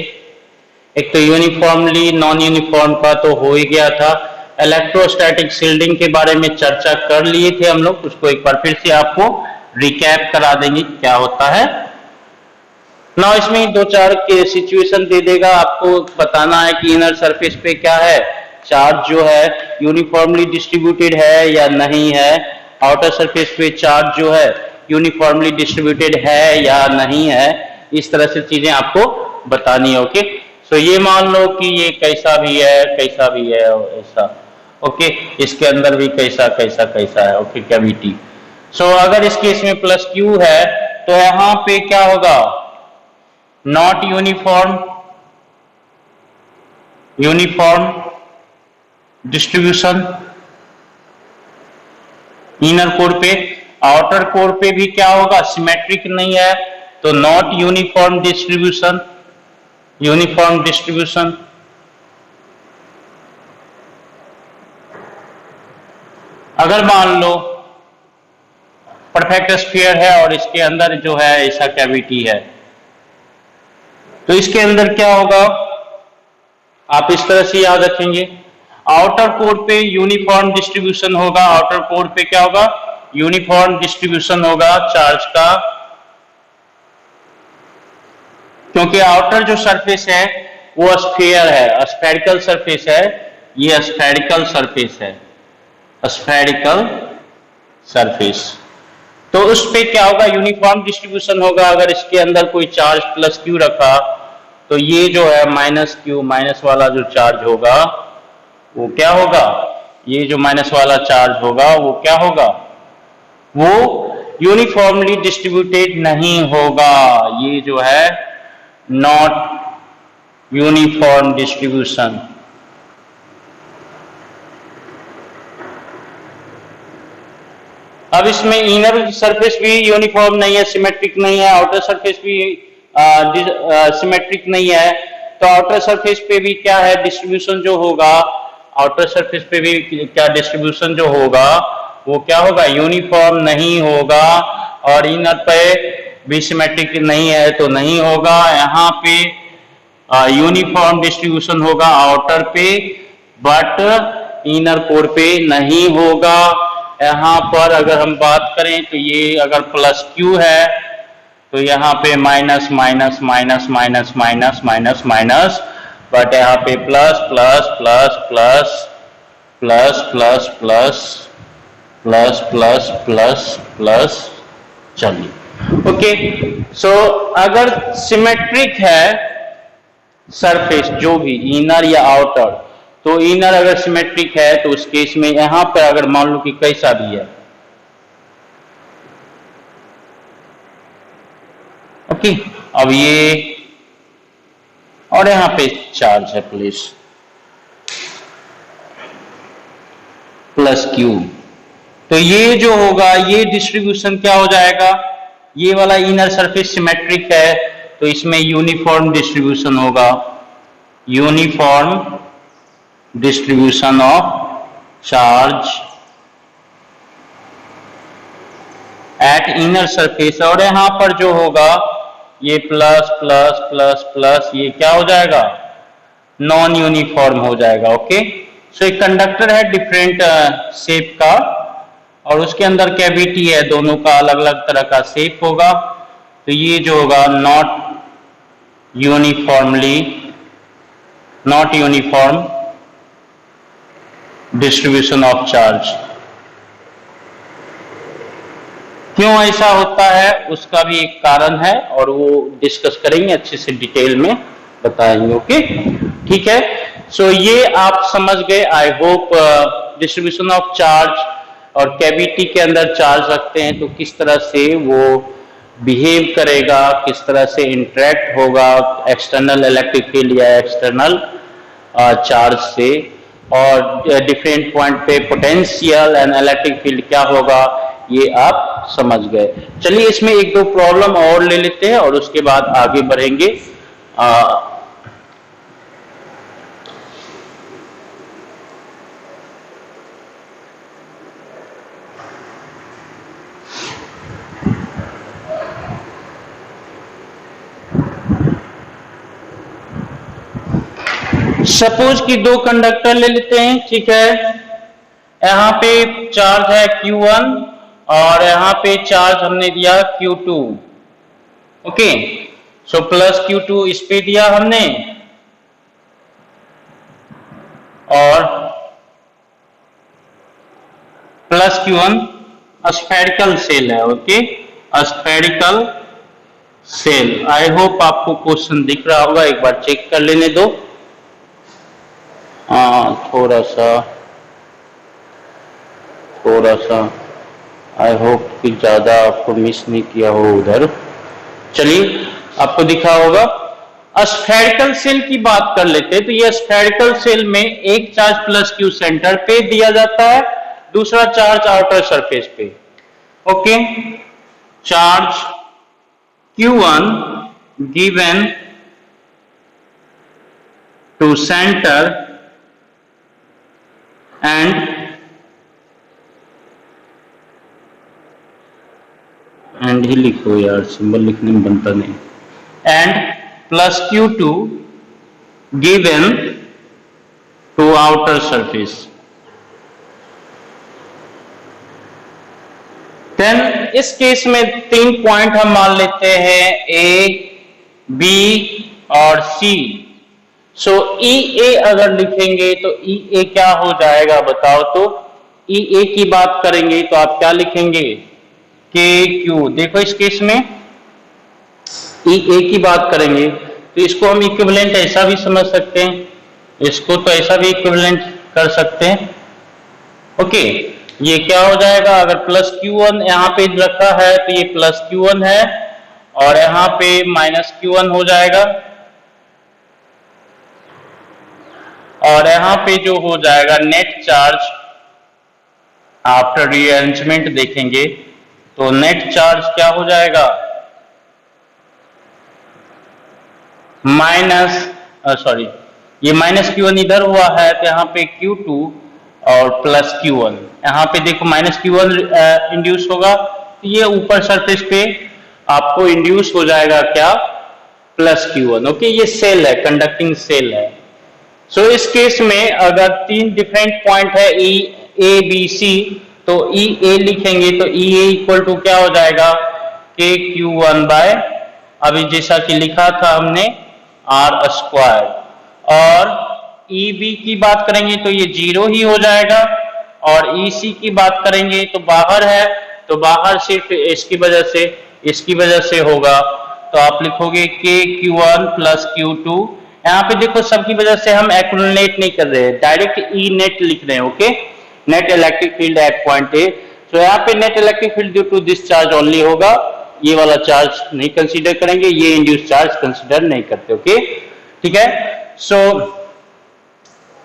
एक तो यूनिफॉर्मली, नॉन यूनिफॉर्म का तो हो ही गया था। इलेक्ट्रोस्टैटिक शील्डिंग के बारे में चर्चा कर लिए थे हम लोग, उसको एक बार फिर से आपको रिकैप करा देंगे क्या होता है ना। इसमें दो चार के सिचुएशन दे देगा, आपको बताना है कि इनर सरफेस पे क्या है, चार्ज जो है यूनिफॉर्मली डिस्ट्रीब्यूटेड है या नहीं है, आउटर सरफेस पे चार्ज जो है यूनिफॉर्मली डिस्ट्रीब्यूटेड है या नहीं है, इस तरह से चीजें आपको बतानी है। ओके, सो ये मान लो कि ये कैसा भी है ऐसा। ओके, इसके अंदर भी कैसा कैसा कैसा है। Okay, cavity. सो अगर इस केस में प्लस क्यू है तो यहां पे क्या होगा, not uniform distribution inner core पे। आउटर कोर पे भी क्या होगा, सिमेट्रिक नहीं है तो नॉट यूनिफॉर्म डिस्ट्रीब्यूशन। अगर मान लो परफेक्ट स्फीयर है और इसके अंदर जो है ऐसा कैविटी है, तो इसके अंदर क्या होगा, आप इस तरह से याद रखेंगे, आउटर कोर पे यूनिफॉर्म डिस्ट्रीब्यूशन होगा। आउटर कोर पे क्या होगा, यूनिफॉर्म डिस्ट्रीब्यूशन होगा चार्ज का, क्योंकि आउटर जो सरफेस है वो स्फीयर है, स्फेरिकल सरफेस है, ये स्फेरिकल सरफेस है, स्फेरिकल सरफेस। तो उस पे क्या होगा, यूनिफॉर्म डिस्ट्रीब्यूशन होगा। अगर इसके अंदर कोई चार्ज प्लस क्यू रखा तो ये जो है माइनस क्यू, माइनस वाला जो चार्ज होगा वो क्या होगा, ये जो माइनस वाला चार्ज होगा वो क्या होगा, वो यूनिफॉर्मली डिस्ट्रीब्यूटेड नहीं होगा। ये जो है नॉट यूनिफॉर्म डिस्ट्रीब्यूशन। अब इसमें इनर सरफेस भी यूनिफॉर्म नहीं है, सिमेट्रिक नहीं है, आउटर सरफेस भी सिमेट्रिक नहीं है, तो आउटर सरफेस पे भी क्या है डिस्ट्रीब्यूशन जो होगा, आउटर सरफेस पे भी क्या डिस्ट्रीब्यूशन जो होगा वो क्या होगा, यूनिफॉर्म नहीं होगा। और इनर पे भी सिमेट्रिक नहीं है तो नहीं होगा। यहाँ पे यूनिफॉर्म डिस्ट्रीब्यूशन होगा आउटर पे, बट इनर कोर पे नहीं होगा। यहाँ पर अगर हम बात करें तो ये अगर प्लस क्यू है तो यहाँ पे minus minus minus minus minus minus minus, but यहाँ पे plus plus plus plus plus plus plus plus plus plus plus. चलिए, ओके, सो अगर सिमेट्रिक है सरफेस जो भी इनर या आउटर, तो इनर अगर सिमेट्रिक है तो उस केस में यहां पर अगर मान लो कि कैसा भी है, ओके, अब ये और यहां पे चार्ज है प्लस क्यू, तो ये जो होगा ये डिस्ट्रीब्यूशन क्या हो जाएगा, ये वाला इनर सरफेस सिमेट्रिक है तो इसमें यूनिफॉर्म डिस्ट्रीब्यूशन होगा, uniform distribution of charge at inner surface. और यहां पर जो होगा ये प्लस प्लस प्लस प्लस, ये क्या हो जाएगा, नॉन यूनिफॉर्म हो जाएगा। ओके, सो एक कंडक्टर है डिफरेंट शेप का और उसके अंदर कैविटी है, दोनों का अलग अलग तरह का शेप होगा, तो ये जो होगा not uniform distribution of charge. क्यों ऐसा होता है उसका भी एक कारण है और वो डिस्कस करेंगे, अच्छे से डिटेल में बताएंगे। ओके, ठीक है, सो ये आप समझ गए I hope. Distribution of charge और कैविटी के अंदर चार्ज रखते हैं तो किस तरह से वो बिहेव करेगा, किस तरह से इंटरेक्ट होगा एक्सटर्नल इलेक्ट्रिक फील्ड या एक्सटर्नल चार्ज से, और डिफरेंट पॉइंट पे पोटेंशियल एंड इलेक्ट्रिक फील्ड क्या होगा, ये आप समझ गए। चलिए इसमें एक दो प्रॉब्लम और ले लेते हैं और उसके बाद आगे बढ़ेंगे। सपोज कि दो कंडक्टर ले लेते हैं, ठीक है, यहां पे चार्ज है Q1 और यहां पे चार्ज हमने दिया Q2। Okay, so plus Q2 इस पे दिया हमने और प्लस Q1 स्फेरिकल सेल है। Okay, spherical shell. I hope आपको क्वेश्चन दिख रहा होगा, एक बार चेक कर लेने दो। थोड़ा सा आई होप कि ज्यादा आपको मिस नहीं किया हो उधर। चलिए आपको दिखा होगा। स्फेरिकल सेल की बात कर लेते हैं। तो ये स्फेरिकल सेल में एक चार्ज प्लस क्यू सेंटर पे दिया जाता है, दूसरा चार्ज आउटर सरफेस पे। Okay, charge Q1 given to center and ही लिखो यार, सिंबल लिखने में बनता नहीं। And plus Q2 given to outer surface। Then इस केस में 3 पॉइंट हम मान लेते हैं, ए, बी और सी। सो ई ए अगर लिखेंगे तो ई ए क्या हो जाएगा बताओ तो। ई ए की बात करेंगे तो आप क्या लिखेंगे, के क्यू। देखो इस केस में ई ए की बात करेंगे तो इसको हम इक्विवेलेंट ऐसा भी समझ सकते हैं, इसको तो ऐसा भी इक्विवेलेंट कर सकते हैं। ओके, ये क्या हो जाएगा, अगर प्लस Q1 यहाँ पे रखा है तो ये प्लस Q1 है और यहाँ पे माइनस Q1 हो जाएगा, और यहाँ पे जो हो जाएगा नेट चार्ज आफ्टर रीअरेंजमेंट देखेंगे तो नेट चार्ज क्या हो जाएगा, ये माइनस Q1 इधर हुआ है तो यहाँ पे Q2 और प्लस Q1। यहाँ पे देखो माइनस Q1 इंड्यूस होगा तो ये ऊपर सरफेस पे आपको इंड्यूस हो जाएगा क्या, प्लस Q1। ओके, ये सेल है, कंडक्टिंग सेल है। सो इस केस में अगर 3 डिफरेंट पॉइंट है ई ए बी सी, तो ई ए लिखेंगे तो ई ए इक्वल टू क्या हो जाएगा, के Q1 बाय, अभी जैसा कि लिखा था हमने, आर स्क्वायर। और ई बी की बात करेंगे तो ये 0 ही हो जाएगा, और ई सी की बात करेंगे तो बाहर है तो बाहर सिर्फ इसकी वजह से होगा, तो आप लिखोगे के Q1 प्लस Q2। यहाँ पे देखो सबकी वजह से हम एक्यूमुलेट नहीं कर रहे हैं, डायरेक्ट ई नेट लिख रहे हैं। Okay, net electric field at point A. तो यहाँ पे net electric field due to this charge only होगा, ये वाला चार्ज नहीं कंसीडर करेंगे, ये इंड्यूस चार्ज कंसीडर नहीं करते। ओके, ठीक है। सो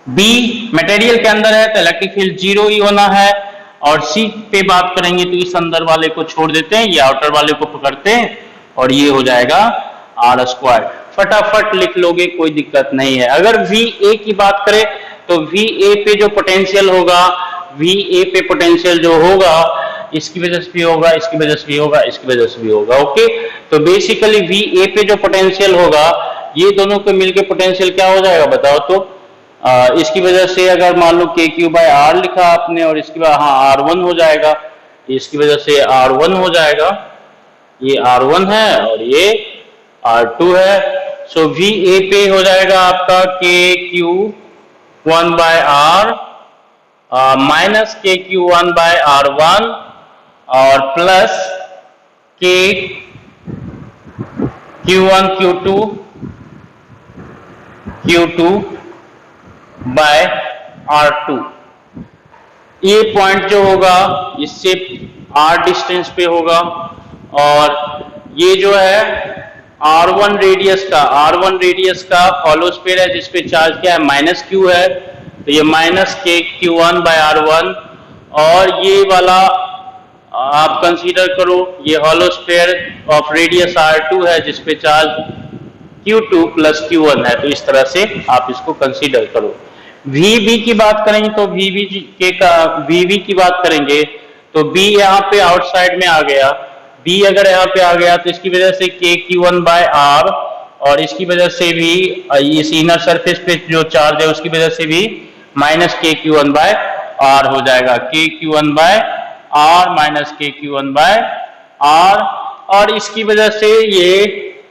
बी मटेरियल के अंदर है तो इलेक्ट्रिक फील्ड 0 ही होना है, और सी पे बात करेंगे तो इस अंदर वाले को छोड़ देते हैं, ये आउटर वाले को पकड़ते हैं, और ये हो जाएगा आर स्क्वायर। फटाफट लिख लोगे, कोई दिक्कत नहीं है। अगर वी ए की बात करें तो वी ए पे जो पोटेंशियल होगा, वी ए पे पोटेंशियल जो होगा, इसकी वजह से भी होगा, इसकी वजह से भी होगा, इसकी वजह से भी होगा। ओके, तो बेसिकली वी ए पे जो पोटेंशियल होगा, ये दोनों को मिलके पोटेंशियल क्या हो जाएगा बताओ तो। इसकी वजह से अगर मान लो के क्यू बाय आर लिखा आपने, और इसके बाद हाँ R1 हो जाएगा, इसकी वजह से R1 हो जाएगा, ये R1 है और ये R2 है। सो वी ए पे हो जाएगा आपका के Q 1 bye R minus K Q 1 bye R1 और प्लस के Q1 Q2 बाय R2। ये पॉइंट जो होगा इससे R डिस्टेंस पे होगा, और ये जो है R1 रेडियस का हॉलो स्फीयर है जिसपे चार्ज क्या है, माइनस Q है, तो ये माइनस के Q1 बाय R1, और ये वाला आप कंसीडर करो ये hollow sphere of radius R2 है जिसपे चार्ज Q2 प्लस Q1 है, तो इस तरह से आप इसको कंसीडर करो। VB की बात करेंगे तो VB की बात करेंगे तो B यहाँ पे आउटसाइड में आ गया, B अगर यहाँ पे आ गया तो इसकी वजह से के Q1 बाय R, और इसकी वजह से भी इस इनर सरफेस पे जो चार्ज है उसकी वजह से भी माइनस के Q1 बाय R हो जाएगा, के Q1 बाय R माइनस के Q1 बाय R, और इसकी वजह से ये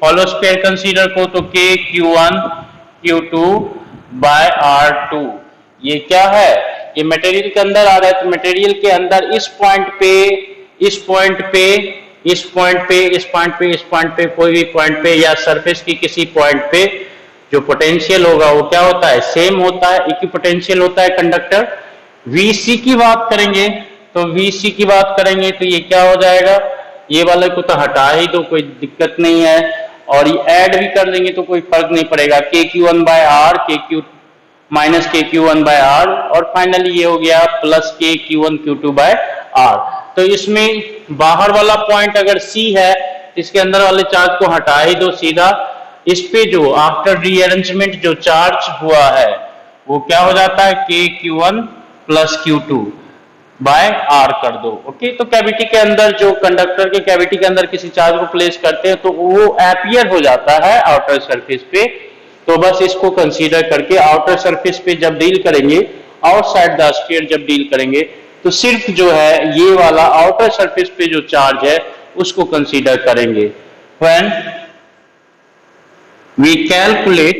हॉलो स्फीयर कंसीडर को तो के Q1 Q2 बाय R2। ये क्या है, ये मटेरियल के अंदर आ रहा है, तो मटेरियल के अंदर इस पॉइंट पे इस पॉइंट पे, इस पॉइंट पे, इस पॉइंट पे, कोई भी पॉइंट पे या सरफेस की किसी पॉइंट पे जो पोटेंशियल होगा वो क्या होता है, सेम होता है, इक्विपोटेंशियल होता है कंडक्टर। VC की बात करेंगे तो VC की बात करेंगे तो ये क्या हो जाएगा, ये वाले को तो हटा ही दो, कोई दिक्कत नहीं है, और ये ऐड भी कर देंगे तो कोई फर्क नहीं पड़ेगा, KQ1/R, KQ माइनस KQ1/R, और फाइनली ये हो गया प्लस KQ1Q2/R। तो इसमें बाहर वाला पॉइंट अगर C है तो इसके अंदर वाले चार्ज को हटा ही दो सीधा, इस पे जो आफ्टर रीअरेंजमेंट जो चार्ज हुआ है वो क्या हो जाता है, KQ1 प्लस Q2/R कर दो। ओके, तो कैविटी के अंदर जो कंडक्टर के कैविटी के अंदर किसी चार्ज को प्लेस करते हैं तो वो एपियर हो जाता है आउटर सरफेस पे। तो बस इसको कंसीडर करके आउटर सरफेस पे जब डील करेंगे, आउटसाइड द स्फीयर जब डील करेंगे, तो सिर्फ जो है ये वाला आउटर सरफेस पे जो चार्ज है उसको कंसीडर करेंगे। व्हेन वी कैलकुलेट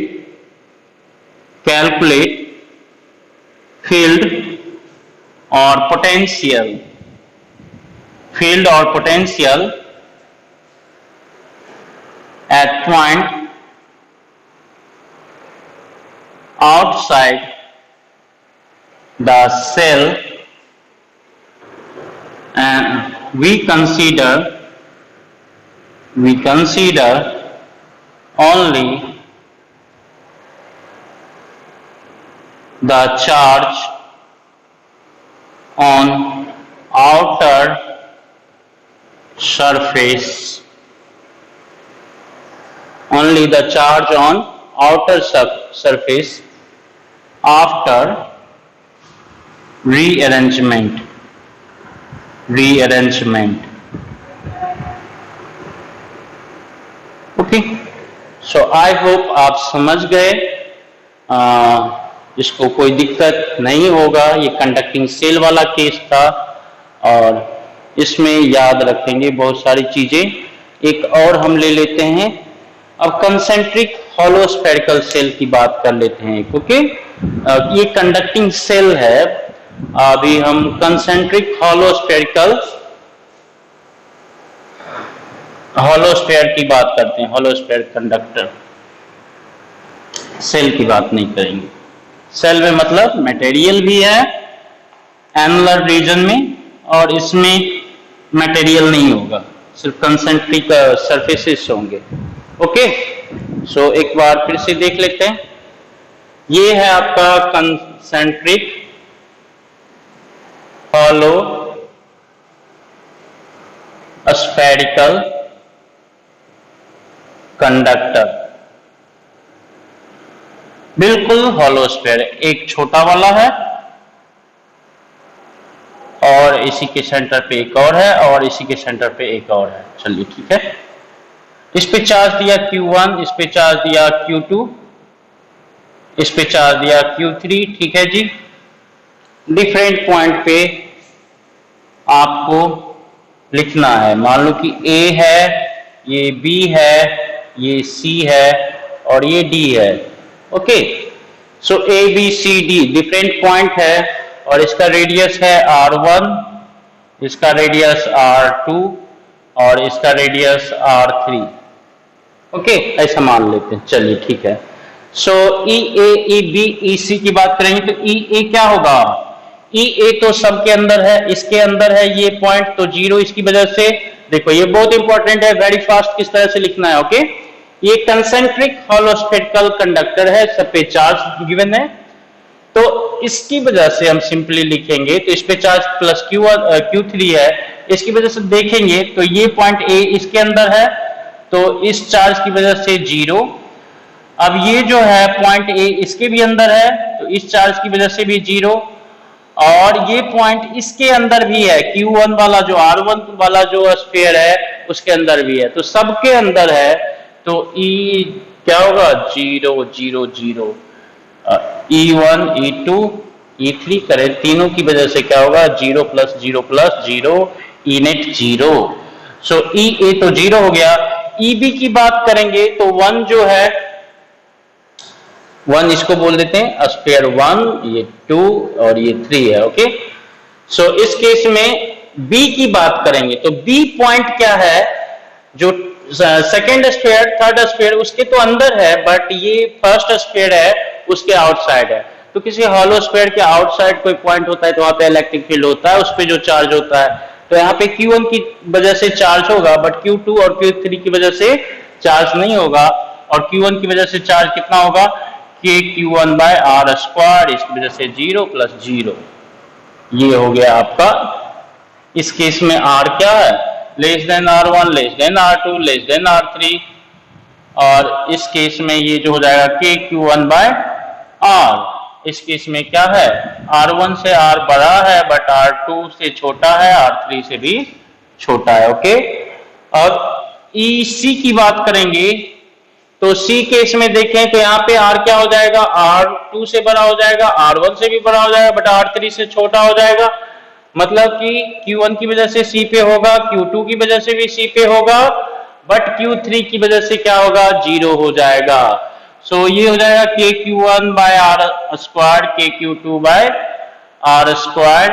फील्ड और potential at point outside the cell, and we consider only the charge on outer surface, only the charge on outer surface after rearrangement. Okay, so I hope आप समझ गए, इसको कोई दिक्कत नहीं होगा। ये कंडक्टिंग सेल वाला केस था और इसमें याद रखेंगे बहुत सारी चीजें। एक और हम ले लेते हैं, अब कंसेंट्रिक हॉलो स्फेरिकल सेल की बात कर लेते हैं। ओके, ये कंडक्टिंग सेल है, अभी हम कंसेंट्रिक हॉलो स्फेयर की बात करते हैं। हॉलो स्फेयर कंडक्टर सेल की बात नहीं करेंगे। सेल में मतलब मटेरियल भी है एनुलर रीजन में, और इसमें मटेरियल नहीं होगा, सिर्फ कंसेंट्रिक सरफेसेस होंगे। ओके, सो एक बार फिर से देख लेते हैं। ये है आपका कंसेंट्रिक हॉलो स्फेरिकल कंडक्टर, बिल्कुल हॉलो स्फेयर, एक छोटा वाला है और इसी के सेंटर पे एक और है और इसी के सेंटर पे एक और है। चलिए ठीक है, इस पे चार्ज दिया Q1, इस पे चार्ज दिया Q2, इस पे चार्ज दिया Q3। ठीक है जी, डिफरेंट पॉइंट पे आपको लिखना है। मान लो कि A है, ये B है, ये C है और ये D है। Okay, so A B C D different point है और इसका रेडियस है R1, इसका रेडियस R2 और इसका रेडियस R3। ओके, ऐसा मान लेते हैं। चलिए ठीक है, सो EA EB EC की बात करेंगे तो EA क्या होगा, EA तो सबके अंदर है, इसके अंदर है ये पॉइंट, तो 0 इसकी वजह से। देखो ये बहुत इंपॉर्टेंट है, वेरी फास्ट किस तरह से लिखना है। ओके, ये कंसेंट्रिक हॉलो स्फेरिकल कंडक्टर है, सब पे चार्ज गिवन है, तो इसकी वजह से हम सिंपली लिखेंगे, तो इस पे चार्ज प्लस Q3 है, इसकी वजह से देखेंगे तो ये पॉइंट A इसके अंदर है, तो इस चार्ज की वजह से 0। अब ये जो है पॉइंट A इसके भी अंदर है, तो इस चार्ज की वजह से भी 0, और ये पॉइंट इसके अंदर भी है, Q1 वाला जो R1 वाला जो स्फीयर है उसके अंदर भी है, तो सबके अंदर है, तो E क्या होगा 0 0 0, E1 E2 E3 करें, तीनों की वजह से क्या होगा 0 प्लस 0 प्लस 0, E नेट 0। सो EA तो 0 हो गया। EB की बात करेंगे तो 1 जो है, 1 इसको बोल देते हैं स्फीयर 1, ये 2 और ये 3 है। ओके, सो इस केस में बी की बात करेंगे तो बी पॉइंट क्या है, जो सेकेंड स्फीयर थर्ड स्फीयर उसके तो अंदर है, बट ये फर्स्ट स्फीयर है उसके आउटसाइड है। तो किसी हॉलो स्फीयर के आउटसाइड कोई पॉइंट होता है तो वहां पे इलेक्ट्रिक फील्ड होता है, उस पर जो चार्ज होता है, तो यहाँ पे Q1 की वजह से चार्ज होगा, बट Q2 और Q3 की वजह से चार्ज नहीं होगा। और Q1 की वजह से चार्ज कितना होगा, KQ1 बाय आर स्क्वायर, इसकी वजह से 0 प्लस 0। ये हो गया आपका। इस केस में R क्या है, less than R1, less than R2, less than R3, और इस केस में ये जो हो जाएगा KQ1 बाय R। इस केस में क्या है, R1 से R बड़ा है बट R2 से छोटा है, R3 से भी छोटा है। ओके, और EC की बात करेंगे तो C केस में देखें तो यहाँ पे R क्या हो जाएगा, R2 से बड़ा हो जाएगा, R1 से भी बड़ा हो जाएगा, बट R3 से छोटा हो जाएगा। मतलब कि Q1 की वजह से C पे होगा, Q2 की वजह से भी C पे होगा, बट Q3 की वजह से क्या होगा, 0 हो जाएगा। सो ये हो जाएगा KQ1 by are square, KQ2 by are square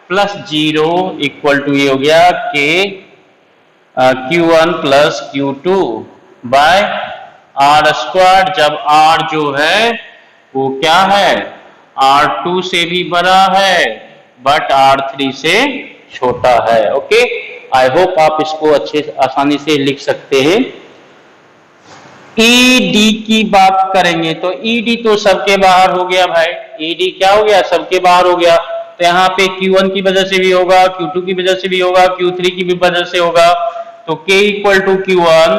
plus 0 equal to ये हो गया Q1 plus Q2 by are square, जब R जो है वो क्या है, R2 से भी बड़ा है बट R3 से छोटा है। ओके, आई होप आप इसको अच्छे आसानी से लिख सकते हैं। ED की बात करेंगे तो ED तो सबके बाहर हो गया भाई, ED क्या हो गया, सबके बाहर हो गया। तो यहाँ पे Q1 की वजह से भी होगा, Q2 की वजह से भी होगा, Q3 की भी वजह से होगा। तो K equal to Q1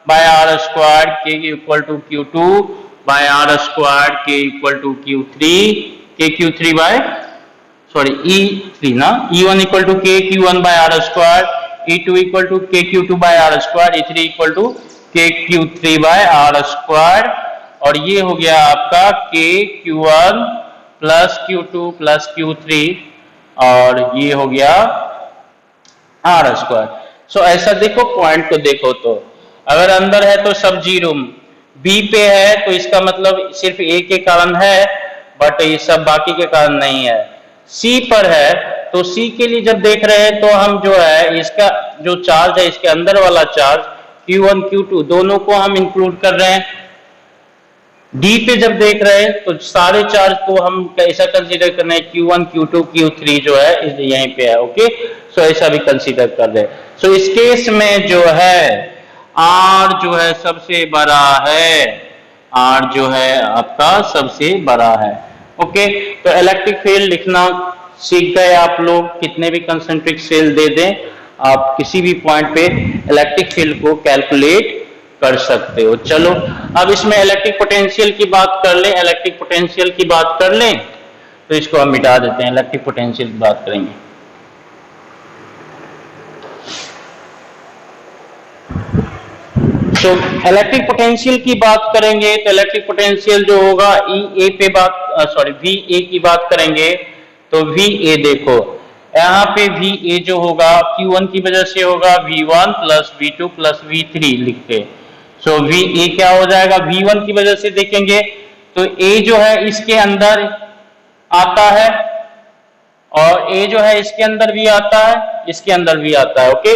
by are square, K equal to Q2 by are square, K equal to Q3, KQ3 by E3 ना, E1 equal to KQ1 by are square, E2 equal to KQ2 by are square, E3 equal to KQ3 by are square. और ये हो गया आपका KQ1 plus Q2 plus Q3, और ये हो गया आर स्क्वायर। सो ऐसा देखो, पॉइंट को देखो तो अगर अंदर है तो सब 0, बी पे है तो इसका मतलब सिर्फ ए के कारण है, बट ये सब बाकी के कारण नहीं है। सी पर है तो सी के लिए जब देख रहे हैं तो हम जो है इसका जो चार्ज है, इसके अंदर वाला चार्ज Q1 Q2 दोनों को हम इंक्लूड कर रहे हैं। डी पे जब देख रहे हैं तो सारे चार्ज को हम ऐसा कंसीडर कर रहे हैं, Q1 Q2 Q3 जो है यहीं पे है। ओके, सो ऐसा भी कंसीडर कर रहे हैं। सो इस केस में जो है R जो है सबसे बड़ा है, R जो है आपका सबसे बड़ा है। ओके, तो इलेक्ट्रिक फील्ड लिखना सीख गए आप लोग, कितने भी कंसेंट्रिक सेल दे दें आप किसी भी पॉइंट पे इलेक्ट्रिक फील्ड को कैलकुलेट कर सकते हो। चलो अब इसमें इलेक्ट्रिक पोटेंशियल की बात कर लें, इलेक्ट्रिक पोटेंशियल की बात कर लें तो इसको हम मिटा देते हैं, इलेक्ट्रिक पोटेंशियल की बात करेंगे। तो इलेक्ट्रिक पोटेंशियल की बात करेंगे तो इलेक्ट्रिक पोटेंशियल जो होगा VA की बात करेंगे तो VA देखो यहाँ पे VA जो होगा Q1 की वजह से होगा V1 plus V2 plus V3 लिखते। सो VA क्या हो जाएगा, V1 की वजह से देखेंगे तो A जो है इसके अंदर आता है और A जो है इसके अंदर भी आता है, इसके अंदर भी आता है। ओके,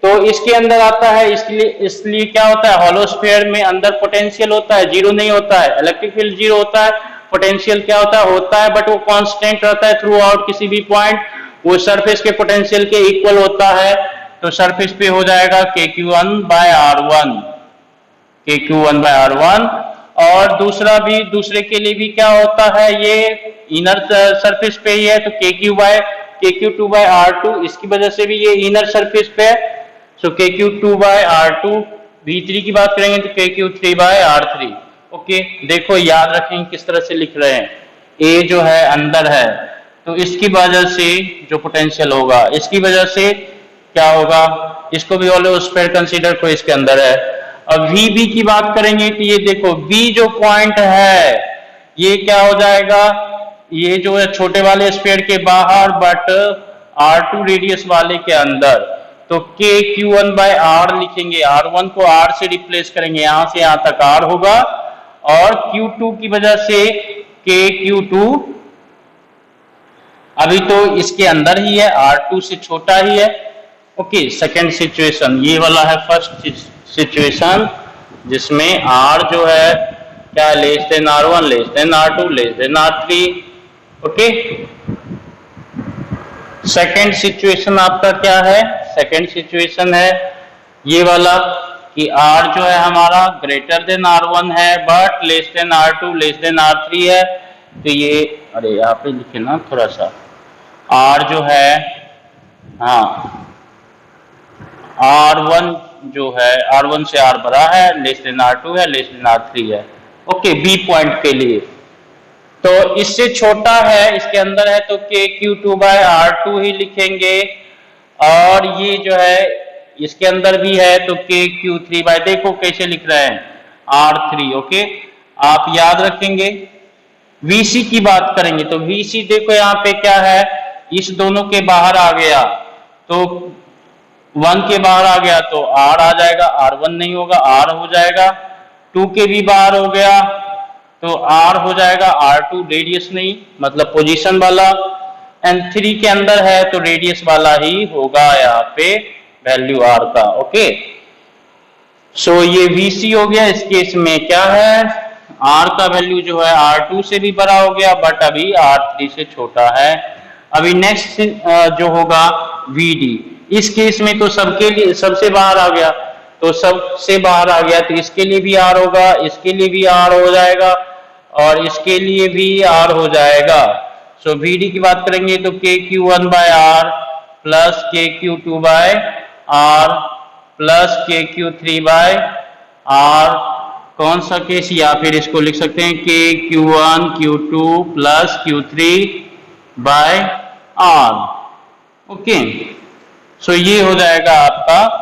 तो इसके अंदर आता है इसलिए क्या होता है, हॉलो स्फीयर में अंदर पोटेंशियल होता है, 0 नहीं होता है, इलेक्ट्रिक फील्ड 0 होता है, पोटेंशियल क्या होता है बट वो कांस्टेंट रहता है थ्रू आउट किसी भी पॉइंट, वो सरफेस के पोटेंशियल के इक्वल होता है। तो सरफेस पे हो जाएगा KQ1 bye R1, KQ1 bye R1। और दूसरे के लिए भी क्या होता है, ये इनर सरफेस पे ही है तो KQ2 बाय R2, इसकी वजह से भी ये इनर सरफेस पे है। सो KQ2 बाय R2, V3 की बात करेंगे तो KQ3 बाय R3। ओके, देखो याद रखेंगे किस तरह से लिख रहे हैं, A जो है अंदर है तो इसकी वजह से जो पोटेंशियल होगा, इसकी वजह से क्या होगा, इसको भी हॉलो स्फीयर कंसीडर को इसके अंदर है। अब VB की बात करेंगे तो ये देखो B जो पॉइंट है ये क्या हो जाएगा, ये जो है छोटे वाले स्फीयर के बाहर बट R2 रेडियस वाले के अंदर। तो KQ1 बाय R लिखेंगे, R1 को R से रिप्लेस करेंगे, यहां से यहां तक R होगा और Q2 की वजह से KQ2 अभी तो इसके अंदर ही है, R2 से छोटा ही है। ओके, सेकेंड सिचुएशन ये वाला है। फर्स्ट सिचुएशन जिसमें R जो है क्या, less than R1, less than R2, less than R3। Okay, second situation आपका क्या है? सेकेंड सिचुएशन है ये वाला कि R जो है हमारा ग्रेटर देन R1 है but less than R2, less than R3 है। तो ये, अरे यहाँ पे लिखे ना थोड़ा सा, R जो है, हाँ R1 जो है, R1 से R बड़ा है, लेस देन R2 है, लेस देन R3 है। ओके, बी पॉइंट के लिए तो इससे छोटा है, इसके अंदर है तो KQ2/R2 ही लिखेंगे। और ये जो है इसके अंदर भी है तो KQ3 देखो कैसे लिख रहे हैं, R3। ओके, आप याद रखेंगे। VC की बात करेंगे तो VC देखो यहाँ पे क्या है, इस दोनों के बाहर आ गया तो 1 के बाहर आ गया तो R आ जाएगा, R1 नहीं होगा, R हो जाएगा। 2 के भी बाहर हो गया तो R हो जाएगा, R2 रेडियस नहीं मतलब पोजीशन वाला। एंड 3 के अंदर है तो रेडियस वाला ही होगा यहाँ पे वैल्यू R का। ओके, सो ये VC हो गया। इस केस में क्या है, R का वैल्यू जो है R2 से भी बड़ा हो गया बट अभी R3 से छोटा है। अभी नेक्स्ट जो होगा VD, इस केस में तो सबके लिए सबसे बाहर आ गया तो सबसे बाहर आ गया तो इसके लिए भी R होगा, इसके लिए भी R हो जाएगा और इसके लिए भी R हो जाएगा। सो VD की बात करेंगे तो KQ1/R plus KQ2/R plus KQ3/R। कौन सा केस, या फिर इसको लिख सकते हैं KQ1 Q2 plus Q3/R। Okay, सो ये हो जाएगा आपका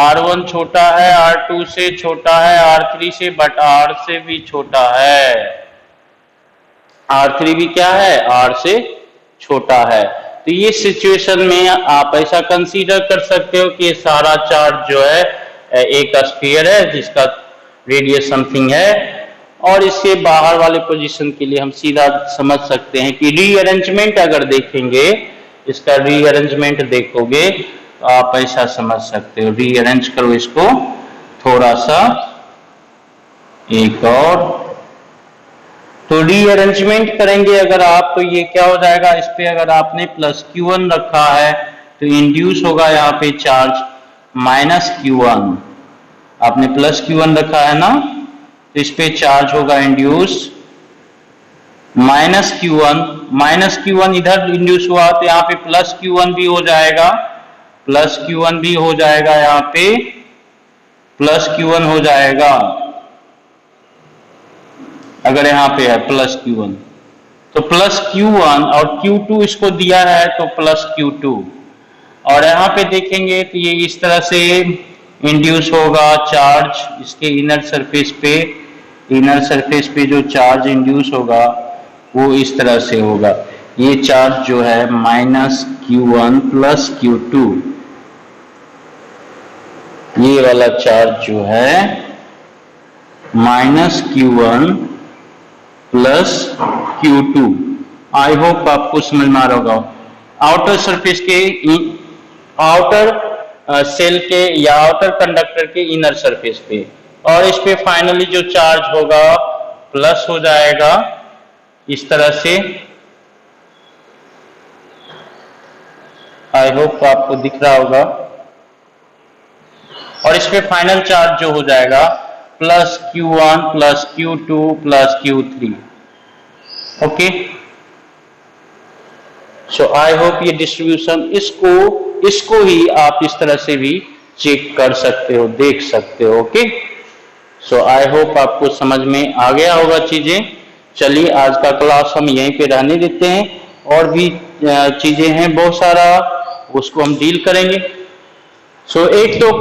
R1 छोटा है, R2 से छोटा है, R3 से बट R से भी छोटा है। R3 भी क्या है, R से छोटा है। तो ये सिचुएशन में आप ऐसा कंसीडर कर सकते हो कि सारा चार्ज जो है एक स्फीयर है जिसका रेडियस समथिंग है और इसके बाहर वाले पोजीशन के लिए हम सीधा समझ सकते हैं कि रीअरेंजमेंट अगर देखेंगे, इसका रीअरेंजमेंट देखोगे तो आप ऐसा समझ सकते हो। रीअरेंज करो इसको थोड़ा सा, एक और, तो रीअरेंजमेंट करेंगे अगर आप तो ये क्या हो जाएगा, इस पे अगर आपने प्लस Q1 रखा है तो इंड्यूस होगा यहाँ पे चार्ज माइनस Q1। आपने प्लस Q1 रखा है ना तो इस पे चार्ज होगा induce minus Q1। Minus Q1 इधर इंड्यूस हुआ तो यहाँ पे प्लस Q1 भी हो जाएगा, प्लस Q1 भी हो जाएगा, यहाँ पे प्लस Q1 हो जाएगा। अगर यहाँ पे है प्लस Q1 तो प्लस Q1 और Q2 इसको दिया है तो प्लस Q2। और यहाँ पे देखेंगे तो ये इस तरह से इंड्यूस होगा चार्ज इसके इनर सरफेस पे। इनर सरफेस पे जो चार्ज इंड्यूस होगा वो इस तरह से होगा, ये चार्ज जो है माइनस Q1 प्लस Q2, ये वाला चार्ज जो है minus Q1 plus Q2। I hope आपको समझ में आ रहा होगा। आउटर सरफेस के, आउटर सेल के या आउटर कंडक्टर के इनर सरफेस पे, और इस पे फाइनली जो चार्ज होगा प्लस हो जाएगा इस तरह से। आई होप आपको दिख रहा होगा। और इस पे फाइनल चार्ज जो हो जाएगा plus Q1 plus Q2 plus Q3। Okay, so I hope ये डिस्ट्रीब्यूशन, इसको ही आप इस तरह से भी चेक कर सकते हो, देख सकते हो। ओके, सो आई होप आपको समझ में आ गया होगा चीजें। चलिए आज का क्लास हम यहीं पे रहने देते हैं, और भी चीजें हैं बहुत सारा, उसको हम डील करेंगे। सो एक तो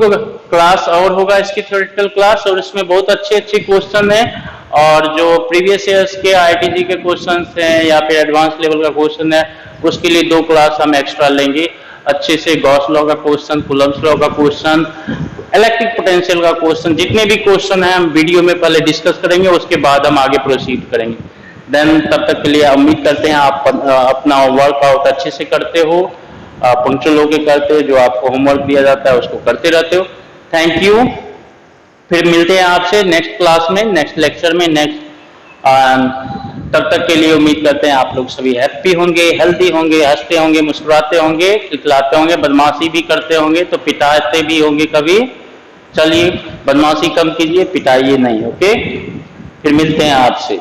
क्लास और होगा इसकी थ्योरेटिकल क्लास, और इसमें बहुत अच्छे अच्छे क्वेश्चन हैं, और जो प्रीवियस ईयर्स के आईटीजी के क्वेश्चन हैं या फिर एडवांस लेवल का क्वेश्चन है उसके लिए 2 क्लास हम एक्स्ट्रा लेंगे। अच्छे से गॉस लॉ का क्वेश्चन, कूलम्ब्स लॉ का क्वेश्चन, इलेक्ट्रिक पोटेंशियल का क्वेश्चन, जितने भी क्वेश्चन हैं हम वीडियो में पहले डिस्कस करेंगे, उसके बाद हम आगे प्रोसीड करेंगे। देन तब तक के लिए उम्मीद करते हैं आप अपना वर्कआउट अच्छे से करते हो, पंक्चुअल होके करते हो, जो आपको होमवर्क दिया जाता है उसको करते रहते हो। Thank you. फिर मिलते हैं आपसे नेक्स्ट क्लास में, नेक्स्ट लेक्चर में, नेक्स्ट। तब तक के लिए उम्मीद करते हैं आप लोग सभी हैप्पी होंगे, हेल्दी होंगे, हंसते होंगे, मुस्कुराते होंगे, खिलखिलाते होंगे, बदमाशी भी करते होंगे तो पिटाते भी होंगे कभी। चलिए बदमाशी कम कीजिए, पिटाइए नहीं। ओके, फिर मिलते हैं आपसे।